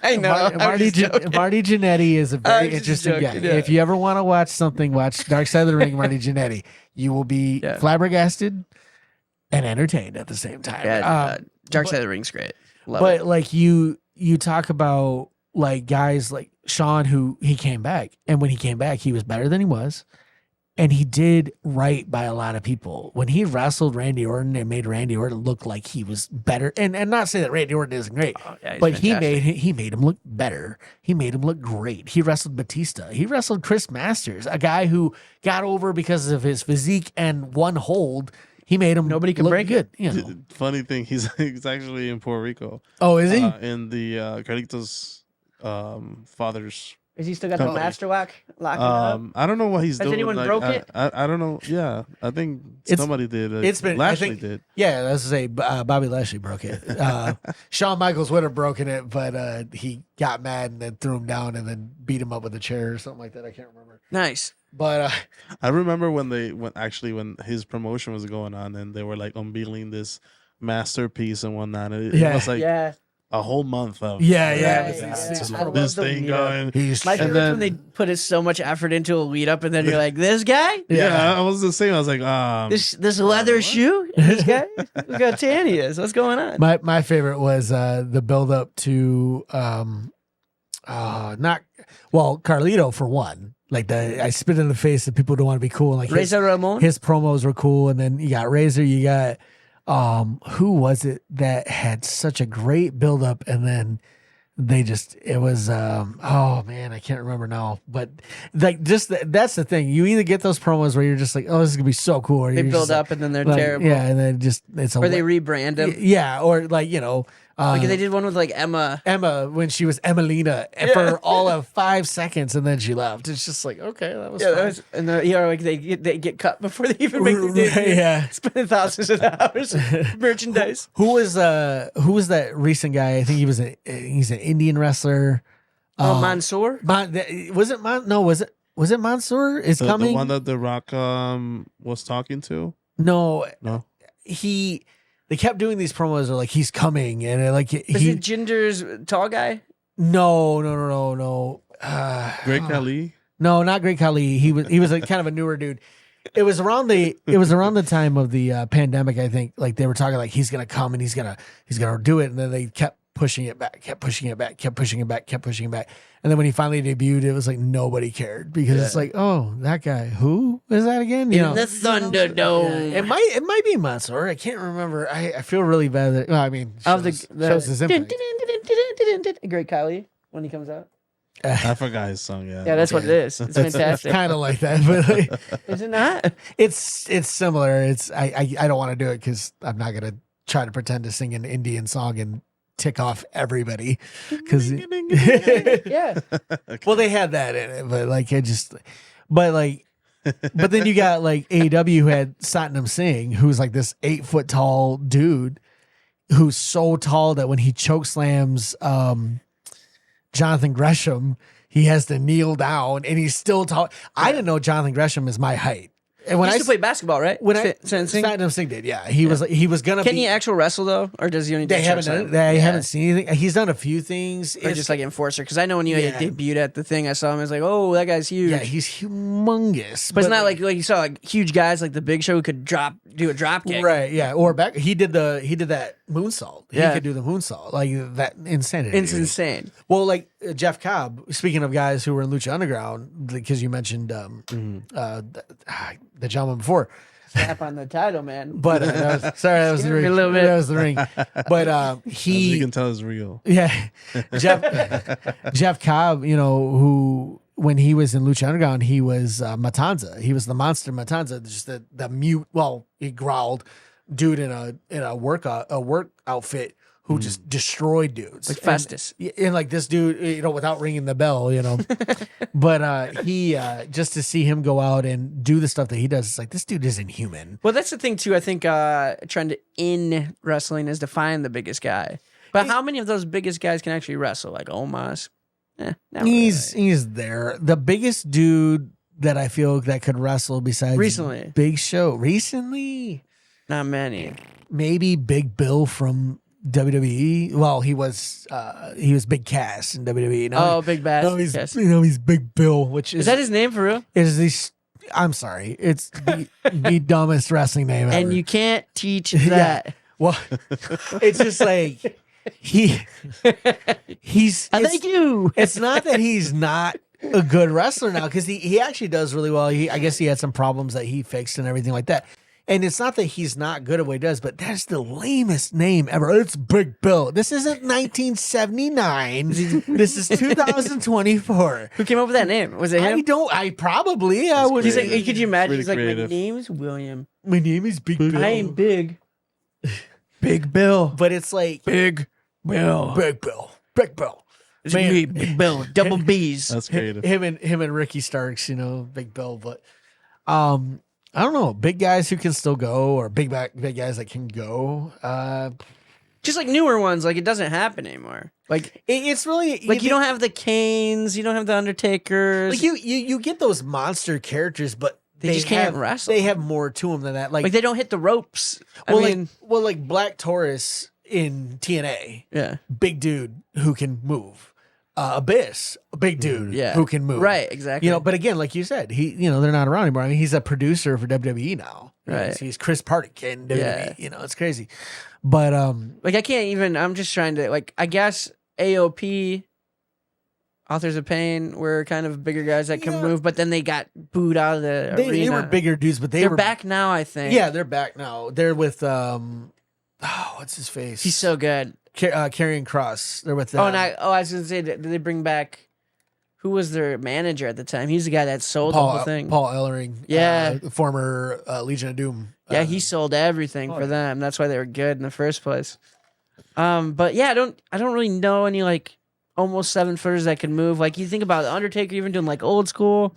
I know. Marty Jannetty is a very interesting guy. Yeah. If you ever want to watch something, watch Dark Side of the Ring, Marty Jannetty. You will be flabbergasted and entertained at the same time. Yeah, Dark Side of the Ring's great. Love it. Like you talk about like guys like Shawn, who he came back, and when he came back, he was better than he was, And he did right by a lot of people. When he wrestled Randy Orton and made Randy Orton look like he was better, and not say that Randy Orton isn't great, but fantastic. he made him look better. He made him look great. He wrestled Batista. He wrestled Chris Masters, a guy who got over because of his physique and one hold. He made him nobody can look break good. it. You know. Funny thing, he's actually in Puerto Rico. Oh, is he? In the Carlitos father's. Is he still got the master lock locking up? I don't know what he's doing. Has anyone broke it? I don't know. Yeah, I think somebody did. It's been Lashley did. Yeah, let's say Bobby Lashley broke it. Shawn Michaels would have broken it, but he got mad and then threw him down and then beat him up with a chair or something like that. I can't remember. Nice. But I remember when his promotion was going on and they were like unveiling this masterpiece and whatnot. It was like a whole month of this thing going. My favorite when they put so much effort into a lead up, and then you're like, "This guy." Yeah, I was the same. I was like, this leather shoe. This guy. Look how tan he is. What's going on? My favorite was the build up to Carlito for one. Like I spit in the face that people don't want to be cool. Like Razor Ramon. His promos were cool, and then you got Razor. You got. Who was it that had such a great buildup and then it was oh man, I can't remember now. But like that's the thing. You either get those promos where you're just like, oh, this is gonna be so cool, or they build up like, and then they're like, terrible. Yeah, and then or they rebrand them. Yeah, or like like they did one with like Emma when she was Emelina for all of 5 seconds and then she left. It's just like, okay, that was fun. And like they get cut before they even make the debut. Yeah, spending thousands of dollars merchandise. Who was that recent guy? I think he's an Indian wrestler. Mansoor? Was it Mansoor is coming? The one that The Rock was talking to? No. They kept doing these promos. Are like, he's coming, and is it Ginger's tall guy? No. Great Khali? No, not Great Khali. He was a kind of a newer dude. It was around the time of the pandemic. I think like they were talking like he's gonna come and he's gonna do it, and then they kept pushing it back. And then when he finally debuted, it was like nobody cared because it's like, oh, that guy, who is that again? In the Thunderdome. It might be Mansoor. I can't remember. I feel really bad. That, well, I mean, shows his impact. Great Kylie when he comes out. I forgot his song. Yeah, that's what it is. It's fantastic. Kind of like that, but like, is it not? It's similar. It's I don't want to do it because I'm not gonna try to pretend to sing an Indian song and tick off everybody because yeah. Okay. Well, they had that in it, but like but then you got like AEW who had Satnam Singh, who's like this 8 foot tall dude who's so tall that when he choke slams Jonathan Gresham, he has to kneel down and he's still tall. I didn't know Jonathan Gresham is my height. And when he used to play basketball, right? Satnam Singh did, yeah. He was gonna. Can he actually wrestle though, or does he only? They haven't seen anything. He's done a few things. Or just like enforcer, because I know when you debuted at the thing, I saw him. I was like, oh, that guy's huge. Yeah, he's humongous. But it's not like you saw like huge guys like the Big Show who could do a drop kick. Right? Yeah. Or back he did that moonsault. He could do the moonsault, like that insanity. It's insane. Well, like Jeff Cobb. Speaking of guys who were in Lucha Underground, because you mentioned the gentleman before. Slap on the title, man. But that was the ring. A little bit. That was the ring. But you can tell it's real. Yeah, Jeff Cobb. Who when he was in Lucha Underground, he was Matanza. He was the monster Matanza. Just the mute. Well, he growled, dude in a work outfit. Who just destroyed dudes. Like Festus. And like this dude, without ringing the bell, But he, just to see him go out and do the stuff that he does, it's like, this dude isn't human. Well, that's the thing, too. I think trend in wrestling is to find the biggest guy. But how many of those biggest guys can actually wrestle? Like Omos? He's there. The biggest dude that I feel that could wrestle besides recently. Big Show. Recently? Not many. Maybe Big Bill from WWE. Well, he was Big Cass in WWE. Big Bass. No, he's Big Bill, which is that his name for real? I'm sorry, it's the dumbest wrestling name ever. And you can't teach that. Yeah. Well, it's just like he's. Thank you. It's not that he's not a good wrestler now because he actually does really well. I guess he had some problems that he fixed and everything like that. And it's not that he's not good at what he does, but that's the lamest name ever. It's Big Bill. This isn't 1979. This is 2024. Who came up with that name? Was it him? I probably. I would. He's like, could you imagine? Pretty He's like, creative. my name's William. My name is Big Bill. I am big. Big Bill. But it's like Big Bill. Big Bill. Big Bill. It's me, Big Bill. Double B's. That's creative. Him and Ricky Starks, Big Bill. But I don't know, big guys who can still go, or big guys that can go. Just like newer ones, like it doesn't happen anymore. Like it's really like you don't have the Canes, you don't have the Undertakers. Like you get those monster characters, but they just can't wrestle. They have more to them than that. Like they don't hit the ropes. Like Black Taurus in TNA. Yeah, big dude who can move. Abyss, a big dude who can move. Right, exactly. But again, like you said, they're not around anymore. I mean, he's a producer for WWE now. Right. He's Chris Pardick in WWE. It's crazy. But like I can't even. I'm just trying to like. I guess AOP, Authors of Pain, were kind of bigger guys that can move, but then they got booed out of the arena. They were bigger dudes, but they're back now. I think. Yeah, they're back now. They're with what's his face? He's so good. Karrion Kross. They're with. I was gonna say, did they bring back? Who was their manager at the time? He's the guy that sold the whole thing. Paul Ellering. Yeah, former Legion of Doom. Yeah, he sold everything for them. That's why they were good in the first place. But yeah, I don't really know any like almost 7-footers that can move. Like you think about the Undertaker, even doing like old school.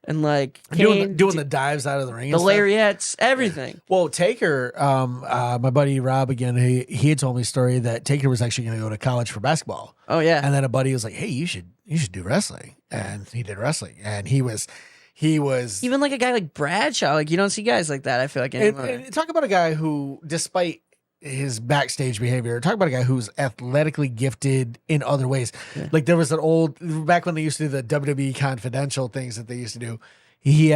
And like Kane, doing the dives out of the ring, the lariats, everything. Well, Taker, my buddy Rob again, he had told me a story that Taker was actually going to go to college for basketball. Oh yeah, and then a buddy was like, "Hey, you should do wrestling," and he did wrestling, and he was even like a guy like Bradshaw. Like you don't see guys like that. I feel like anymore. And talk about a guy who, despite his backstage behavior, talk about a guy who's athletically gifted in other ways. Yeah. Like there was back when they used to do the WWE Confidential things that they used to do. He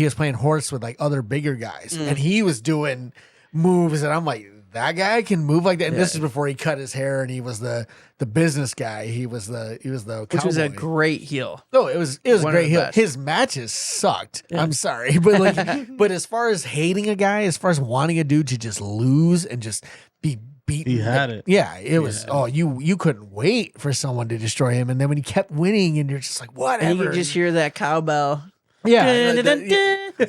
was playing horse with like other bigger guys, and he was doing moves, and I'm like, that guy can move like that. And this is before he cut his hair, and he was the business guy. He was the cowboy. Which was a great heel. No, it was a great heel. His matches sucked. Yeah. I'm sorry, but but as far as hating a guy, as far as wanting a dude to just lose and just be beaten, he had it. Yeah, it was. Oh, you couldn't wait for someone to destroy him, and then when he kept winning, and you're just like, whatever. And you could just hear that cowbell. Yeah. That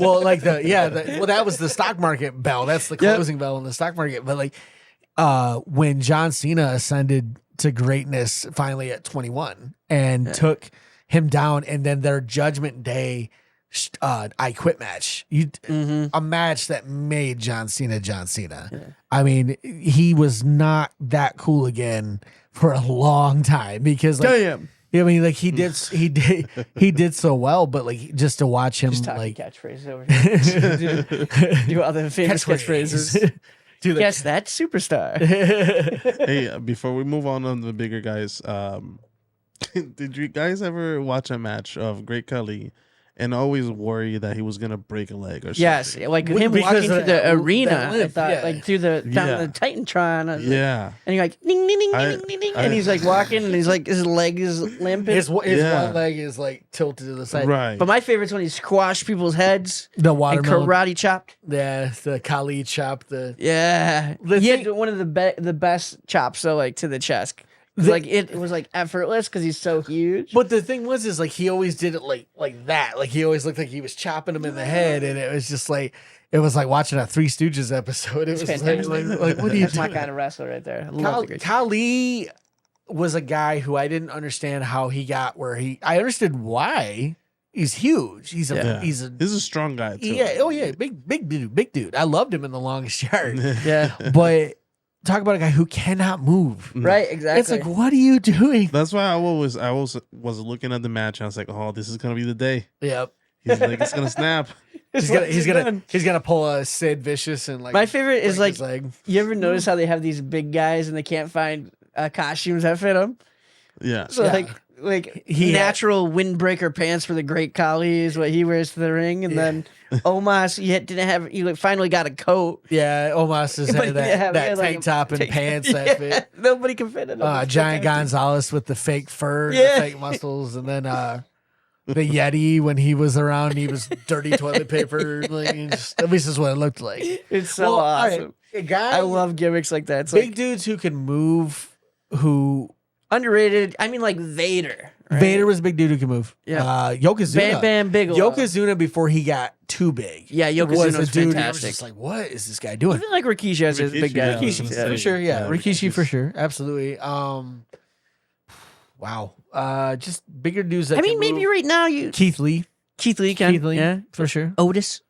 was the stock market bell. That's the closing bell in the stock market. But like, when John Cena ascended to greatness finally at 21 and took him down, and then their Judgment Day, I Quit match, a match that made John Cena John Cena. Yeah. I mean, he was not that cool again for a long time because like. Damn. Yeah, I mean, like he did so well, but like just to watch him, just like catchphrases over here. do other famous catchphrases. Guess that superstar. Hey, before we move on the bigger guys, did you guys ever watch a match of Great Khali and always worry that he was gonna break a leg or something? Yes, like him walking through the arena, I thought, like through the down the Titantron. And you're like ding ding ding ding ding ding, and he's like walking, and he's like his leg is limp. His one leg is like tilted to the side. Right. But my favorite's when he squashed people's heads. The watermelon. And karate chopped. Yeah, the Khali chop. He had one of the best chops though, like to the chest. Like it was like effortless because he's so huge. But the thing is like he always did it like that. Like he always looked like he was chopping him in the head, and it was just like it was like watching a Three Stooges episode. It was like what are you doing? That's my kind of wrestler right there. Khali was a guy who I didn't understand how he got where I understood why. He's huge. He's a strong guy too. Yeah. Oh yeah. Big dude. I loved him in the longest yard. Yeah. But talk about a guy who cannot move. Right, exactly. It's like, what are you doing? That's why I was looking at the match and I was like, oh, this is gonna be the day. Yep. He's like, it's gonna snap. He's gonna pull a Sid Vicious and like. My favorite is like, you ever notice how they have these big guys and they can't find costumes that fit them? Yeah. So like he natural windbreaker pants for the Great Khali is what he wears to the ring, and then Omos you finally got a coat. Yeah, Omos has had that tank top and pants that fit. Nobody can fit it. Giant Gonzalez with the fake fur, and the fake muscles, and then the Yeti when he was around. He was dirty toilet paper. Like, at least is what it looked like. It's so awesome. Right, guys, I love gimmicks like that. It's big dudes who can move, who underrated. I mean, like Vader. Right? Vader was a big dude who can move. Yeah, Yokozuna. Bam Bam Bigelow. Yokozuna before he got too big. Yeah, Yokozuna was dude. fantastic. I was just like, what is this guy doing? Even like Rikishi as a big guy. Rikishi for sure. Yeah, Rikishi for sure. Absolutely. Wow. Just bigger dudes. That maybe right now Keith Lee. Yeah, for sure. Otis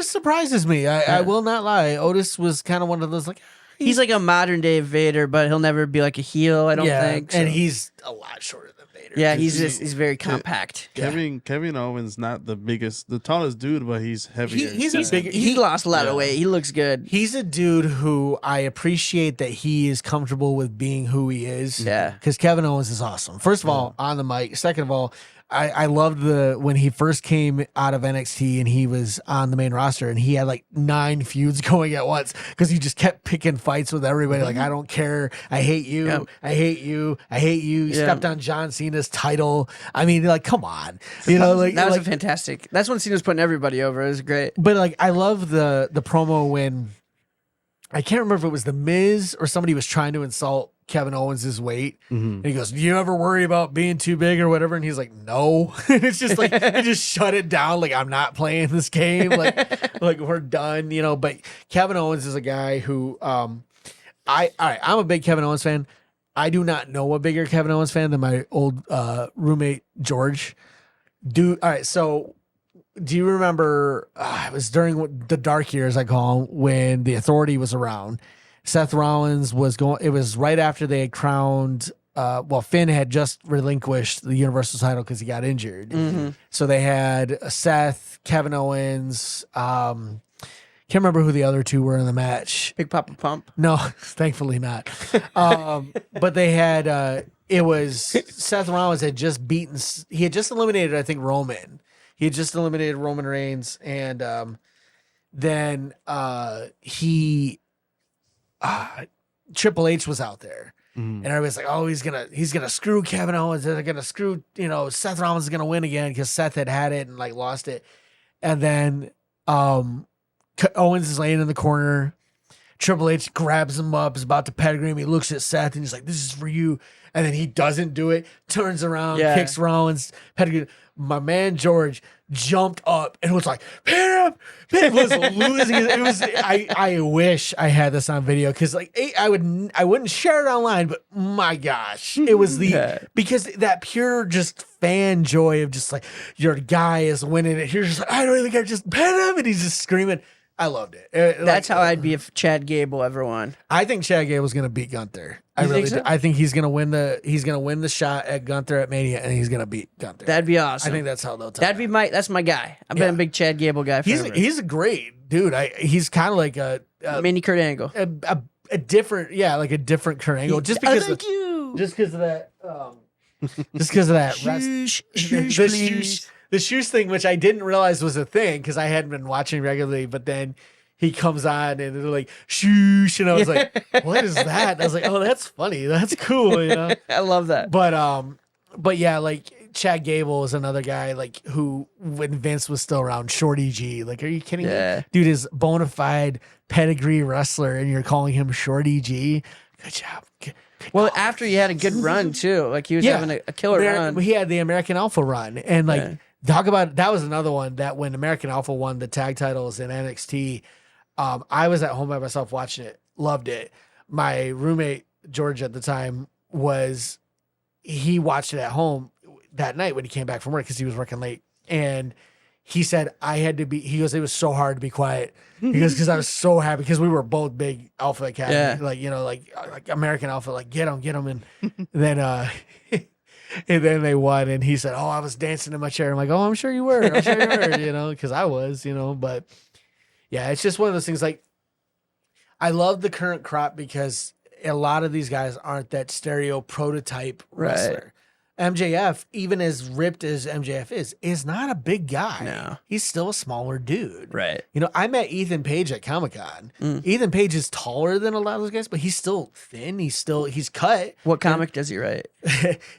surprises me. I will not lie. Otis was kind of one of those like. He's like a modern day Vader, but he'll never be like a heel. I don't think. And he's a lot shorter than Vader. Yeah, he's very compact. Kevin Owens not the tallest dude, but he's heavier. He's lost a lot of weight. He looks good. He's a dude who I appreciate that he is comfortable with being who he is. Yeah, because Kevin Owens is awesome. First of all, on the mic. Second of all, I loved when he first came out of NXT and he was on the main roster and he had like 9 feuds going at once because he just kept picking fights with everybody. Like, I don't care. I hate you. Yep. I hate you. I hate you. He stepped on John Cena's title. I mean, like, come on. You know, like that was fantastic. That's when Cena was putting everybody over. It was great. But like, I love the promo when I can't remember if it was The Miz or somebody was trying to insult Kevin Owens' weight. And he goes, do you ever worry about being too big or whatever? And he's like, no. And it's just like, he just shut it down. Like, I'm not playing this game. Like we're done, you know. But Kevin Owens is a guy who, I'm a big Kevin Owens fan. I do not know a bigger Kevin Owens fan than my old roommate, George. All right. So do you remember, it was during the dark years, I call them, when the Authority was around. Seth Rollins was going. It was right after they had crowned. Finn had just relinquished the Universal title because he got injured. So they had Seth, Kevin Owens. Can't remember who the other two were in the match. Big Papa Pump. No, thankfully not. But they had. It was Seth Rollins had just beaten. He had just eliminated, I think, Roman. He had just eliminated Roman Reigns, and then Triple H was out there, and everybody's like, "Oh, he's gonna screw Kevin Owens. They're gonna screw, Seth Rollins is gonna win again because Seth had it and like lost it." And then Owens is laying in the corner. Triple H grabs him up, is about to pedigree him. He looks at Seth and he's like, "This is for you." And then he doesn't do it. Turns around, kicks Rollins, pedigree. My man George jumped up and was like, "Pin him!" Pin was losing. It was. I wish I had this on video because like I wouldn't share it online, but my gosh, it was because that pure just fan joy of just like your guy is winning it. You're just like, I don't even care, just pin him, and he's just screaming. I loved it. That's how I'd be if Chad Gable ever won. I think Chad Gable's gonna beat Gunther. I really do. I think he's gonna win the shot at Gunther at Mania, and he's gonna beat Gunther. That'd be awesome. I think that's how they'll tell. That's my guy. I've been a big Chad Gable guy forever. He's a great dude. He's kind of like a mini Kurt Angle. A different, like a different Kurt Angle. Just because of that. Just because of that. The shoes thing, which I didn't realize was a thing because I hadn't been watching regularly, but then he comes on and they're like, shoosh. And I was like, what is that? And I was like, oh, that's funny. That's cool. I love that. But yeah, like Chad Gable is another guy like who, when Vince was still around, Shorty G. Like, are you kidding me? Dude is bona fide pedigree wrestler and you're calling him Shorty G. Good job. Well, after he had a good run too. Like he was having a killer run. He had the American Alpha run. And like, talk about, that was another one that when American Alpha won the tag titles in NXT, I was at home by myself watching it, loved it. My roommate, George at the time, he watched it at home that night when he came back from work because he was working late. And he said, he goes, it was so hard to be quiet. He goes, because I was so happy because we were both big Alpha Academy, like American Alpha, like get them. And then, and then they won, and he said, "Oh, I was dancing in my chair." I'm like, "Oh, I'm sure you were. I'm sure you were," because I was, But yeah, it's just one of those things. Like, I love the current crop because a lot of these guys aren't that stereo prototype wrestler. MJF, even as ripped as MJF is not a big guy. No. He's still a smaller dude. Right. You know, I met Ethan Page at Comic-Con. Ethan Page is taller than a lot of those guys, but he's still thin. He's cut. What comic does he write?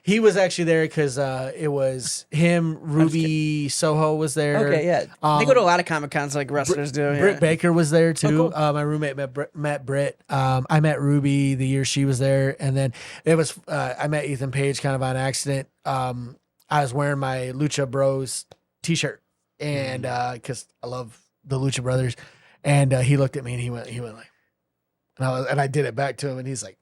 He was actually there because it was him, Ruby Soho was there. Okay, yeah. They go to a lot of Comic Cons like wrestlers do. Britt Yeah. Baker was there too. Oh, cool. My roommate met Britt. I met Ruby the year she was there, and then it was I met Ethan Page kind of on accident. I was wearing my Lucha Bros t-shirt, and because I love the Lucha Brothers, and he looked at me and he went like, and I did it back to him, and he's like.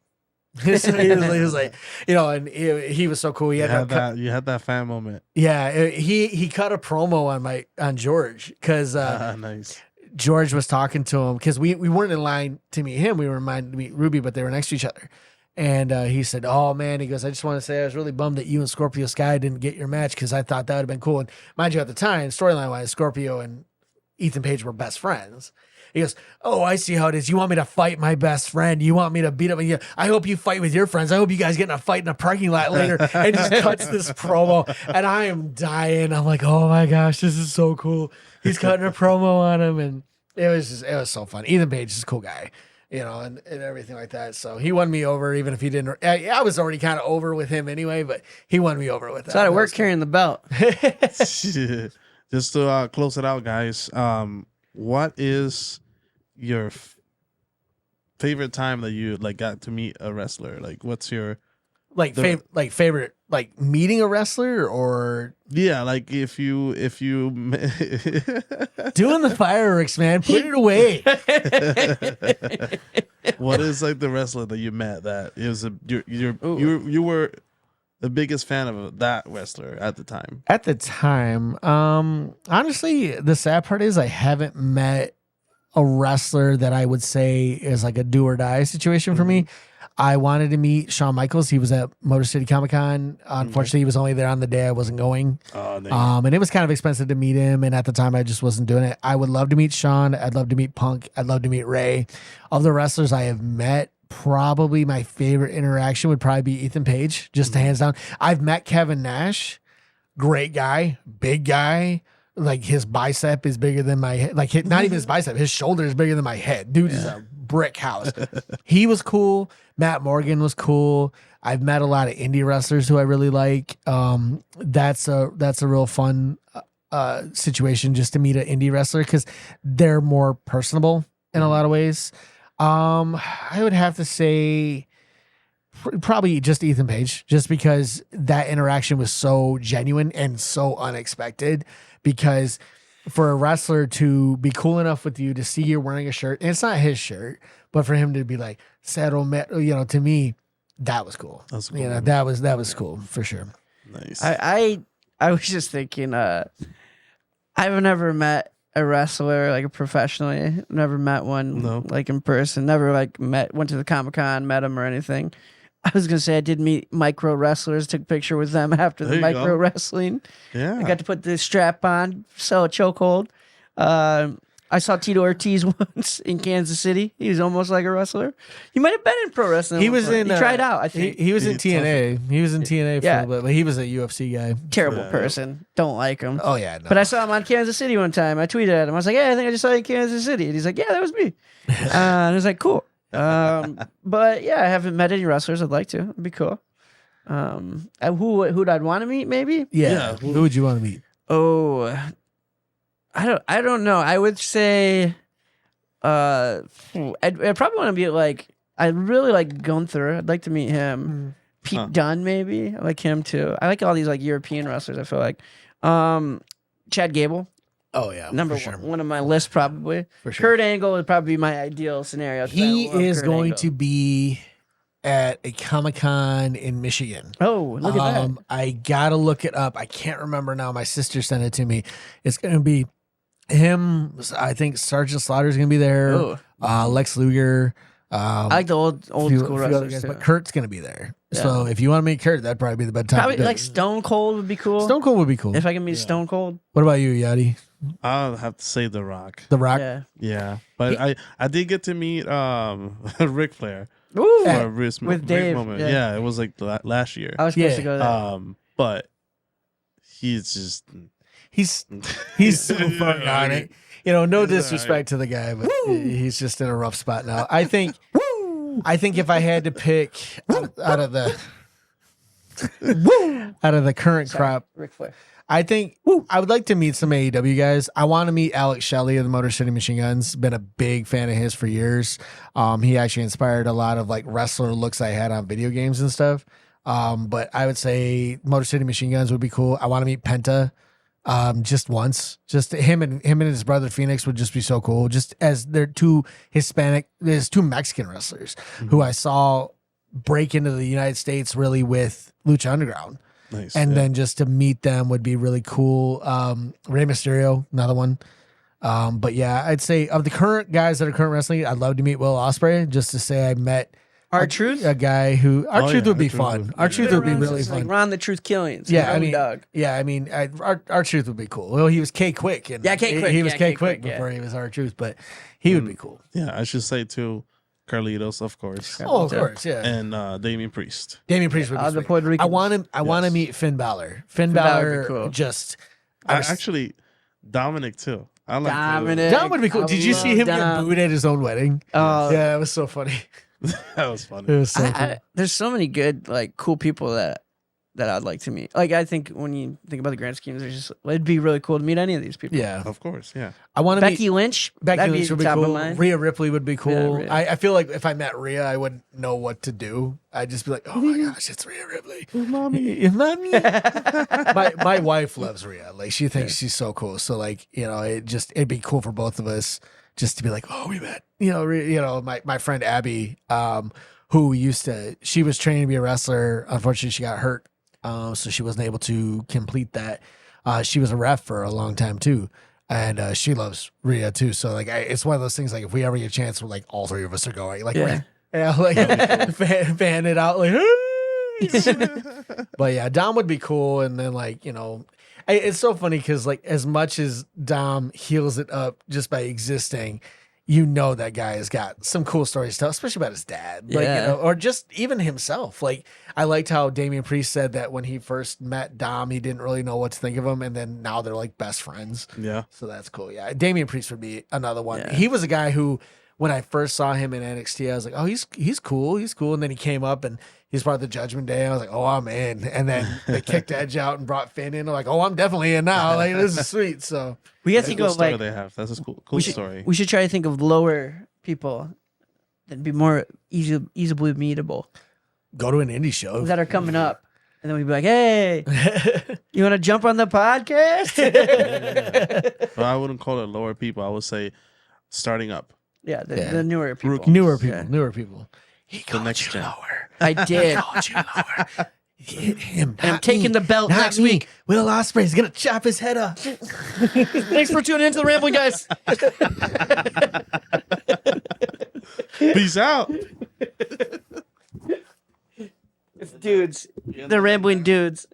he was like, you know, and he was so cool. He had you had that fan moment. Yeah, he cut a promo on George because nice. George was talking to him because we weren't in line to meet him. We were in line to meet Ruby, but they were next to each other. And he said, "Oh man," he goes, "I just want to say I was really bummed that you and Scorpio Sky didn't get your match because I thought that would have been cool." And mind you, at the time, storyline wise, Scorpio and Ethan Page were best friends. He goes, "Oh, I see how it is. You want me to fight my best friend? You want me to beat up? I hope you fight with your friends. I hope you guys get in a fight in a parking lot later." And just cuts this promo, and I am dying. I'm like, "Oh my gosh, this is so cool." He's cutting a promo on him, and it was so fun. Ethan Page is a cool guy, you know, and everything like that. So he won me over, even if he didn't. I was already kind of over with him anyway, but he won me over with that. So how to work carrying the belt. Just to close it out, guys. What is your favorite time that you got to meet a wrestler? Like, what's your favorite meeting a wrestler, or like if you doing the fireworks, man? Put it away. What is the wrestler that you met that is you were the biggest fan of that wrestler at the time? At the time, honestly, the sad part is I haven't met a wrestler that I would say is like a do or die situation for me. I wanted to meet Shawn Michaels. He was at Motor City Comic Con. Unfortunately, he was only there on the day I wasn't going. And it was kind of expensive to meet him. And at the time, I just wasn't doing it. I would love to meet Shawn. I'd love to meet Punk. I'd love to meet Ray. Of the wrestlers I have met, probably my favorite interaction would probably be Ethan Page, just hands down. I've met Kevin Nash. Great guy, big guy. Like his bicep is bigger than my head. Like not even his bicep, his shoulder is bigger than my head. Dude is a brick house. He was cool. Matt Morgan was cool. I've met a lot of indie wrestlers who I really like. That's a real fun situation just to meet an indie wrestler because they're more personable in a lot of ways. I would have to say probably just Ethan Page, just because that interaction was so genuine and so unexpected. Because for a wrestler to be cool enough with you to see you're wearing a shirt, and it's not his shirt, but for him to be like Saddle Met, you know, to me, that was cool. That's cool. You know, that was cool for sure. Nice. I was just thinking, I've never met a wrestler like professionally. Never met one like in person. Never went to the Comic-Con, met him or anything. I was gonna say I did meet micro wrestlers, took a picture with them after the micro wrestling. Yeah, I got to put the strap on, sell a chokehold. I saw Tito Ortiz once in Kansas City. He was almost like a wrestler. He might have been in pro wrestling. He was in. He tried out. I think he was in TNA. He was in TNA for a little bit, but he was a UFC guy. Terrible person. Don't like him. Oh yeah, no. But I saw him on Kansas City one time. I tweeted at him. I was like, "Hey, I think I just saw you in Kansas City." And he's like, "Yeah, that was me." And I was like, "Cool." But yeah, I haven't met any wrestlers. I'd like to. It'd be cool. Who'd I'd want to meet? Maybe. Yeah. Who would you want to meet? Oh, I don't know. I would say, I'd probably want to be I really like Gunther. I'd like to meet him. Pete Dunne, maybe. I like him too. I like all these European wrestlers. I feel like, Chad Gable. Oh yeah, number one on my list probably. For sure. Kurt Angle would probably be my ideal scenario. He is going to be at a Comic-Con in Michigan. Oh, look at that! I gotta look it up. I can't remember now. My sister sent it to me. It's gonna be him. I think Sergeant Slaughter is gonna be there. Lex Luger. I like the old school wrestlers guys, but Kurt's gonna be there. Yeah. So if you want to meet Kurt, that'd probably be the best time. Probably like Stone Cold would be cool. Stone Cold would be cool if I can meet Stone Cold. What about you, Yachty? I'll have to say The Rock. The Rock. Yeah. But I did get to meet Ric Flair. Ooh, with Dave. Moment. Yeah, it was like last year. I was supposed to go there. but he's just he's so far on it. You know, no disrespect to the guy, but he's just in a rough spot now. I think if I had to pick out of the current crop, Ric Flair. I think I would like to meet some AEW guys. I want to meet Alex Shelley of the Motor City Machine Guns. Been a big fan of his for years. He actually inspired a lot of like wrestler looks I had on video games and stuff. But I would say Motor City Machine Guns would be cool. I want to meet Penta just once. Just him and his brother Phoenix would just be so cool. Just as they're two Mexican wrestlers who I saw break into the United States really with Lucha Underground. Nice. And then just to meet them would be really cool. Rey Mysterio, another one. But yeah, I'd say of the current guys that are current wrestling, I'd love to meet Will Ospreay just to say I met R-Truth, a guy who R-Truth would be fun. R-Truth would be really like fun. Ron the Truth Killings. Yeah, I mean, dog. R-Truth would be cool. Well, he was K Quick, and K Quick. He was K Quick before he was R-Truth, but he would be cool. Yeah, I should say too, Carlitos, of course. Oh, of course, yeah. And Damian Priest. Damian Priest would be sweet. Puerto Rican. I want to meet Finn Balor. Finn Balor would be cool. just. Actually, Dominic too. I like Dominic. Dom would be cool. Did you see him get booed at his own wedding? Oh, yeah, it was so funny. That was funny. It was so cool. there's so many good, like, cool people that I'd like to meet. Like, I think when you think about the grand schemes, it'd be really cool to meet any of these people. Yeah, Of course, yeah. I want to meet Becky Lynch. Becky Lynch would be top of cool. mind. Rhea Ripley would be cool. Yeah, I feel like if I met Rhea, I wouldn't know what to do. I'd just be like, oh my gosh, it's Rhea Ripley. Mommy. Mommy. my wife loves Rhea. Like, she thinks she's so cool. So, like, you know, it'd be cool for both of us just to be like, oh, we met. You know, my friend Abby, who she was training to be a wrestler. Unfortunately, she got hurt. So she wasn't able to complete that. She was a ref for a long time too. And she loves Rhea too. So like, it's one of those things, like if we ever get a chance, we're like, all three of us are going, like, fan it out, like, but yeah, Dom would be cool. And then, like, you know, it's so funny because, like, as much as Dom heals it up just by existing, you know that guy has got some cool stories to tell, especially about his dad, like, you know, or just even himself. Like, I liked how Damian Priest said that when he first met Dom, he didn't really know what to think of him, and then now they're like best friends. Yeah, so that's cool. Yeah, Damian Priest would be another one. Yeah. He was a guy who, when I first saw him in NXT, I was like, oh, he's cool, and then he came up and he's part of the Judgment Day. I was like, oh, I'm in. And then they kicked Edge out and brought Finn in. I'm like, oh, I'm definitely in now. Like, this is sweet. So we got to think of, like, they have. That's a cool story. We should try to think of lower people that'd be more easily meetable. Go to an indie show that are coming up. And then we'd be like, hey, you want to jump on the podcast? But I wouldn't call it lower people. I would say starting up. Yeah, the newer people. Rookies. Newer people. He called next you gen. lower. I did. He called you lower. Him, And I'm taking the belt not next me. week. Will Ospreay's gonna chop his head off. Thanks for tuning into the Rambling Guys. Peace out. It's dudes. The Rambling Dudes.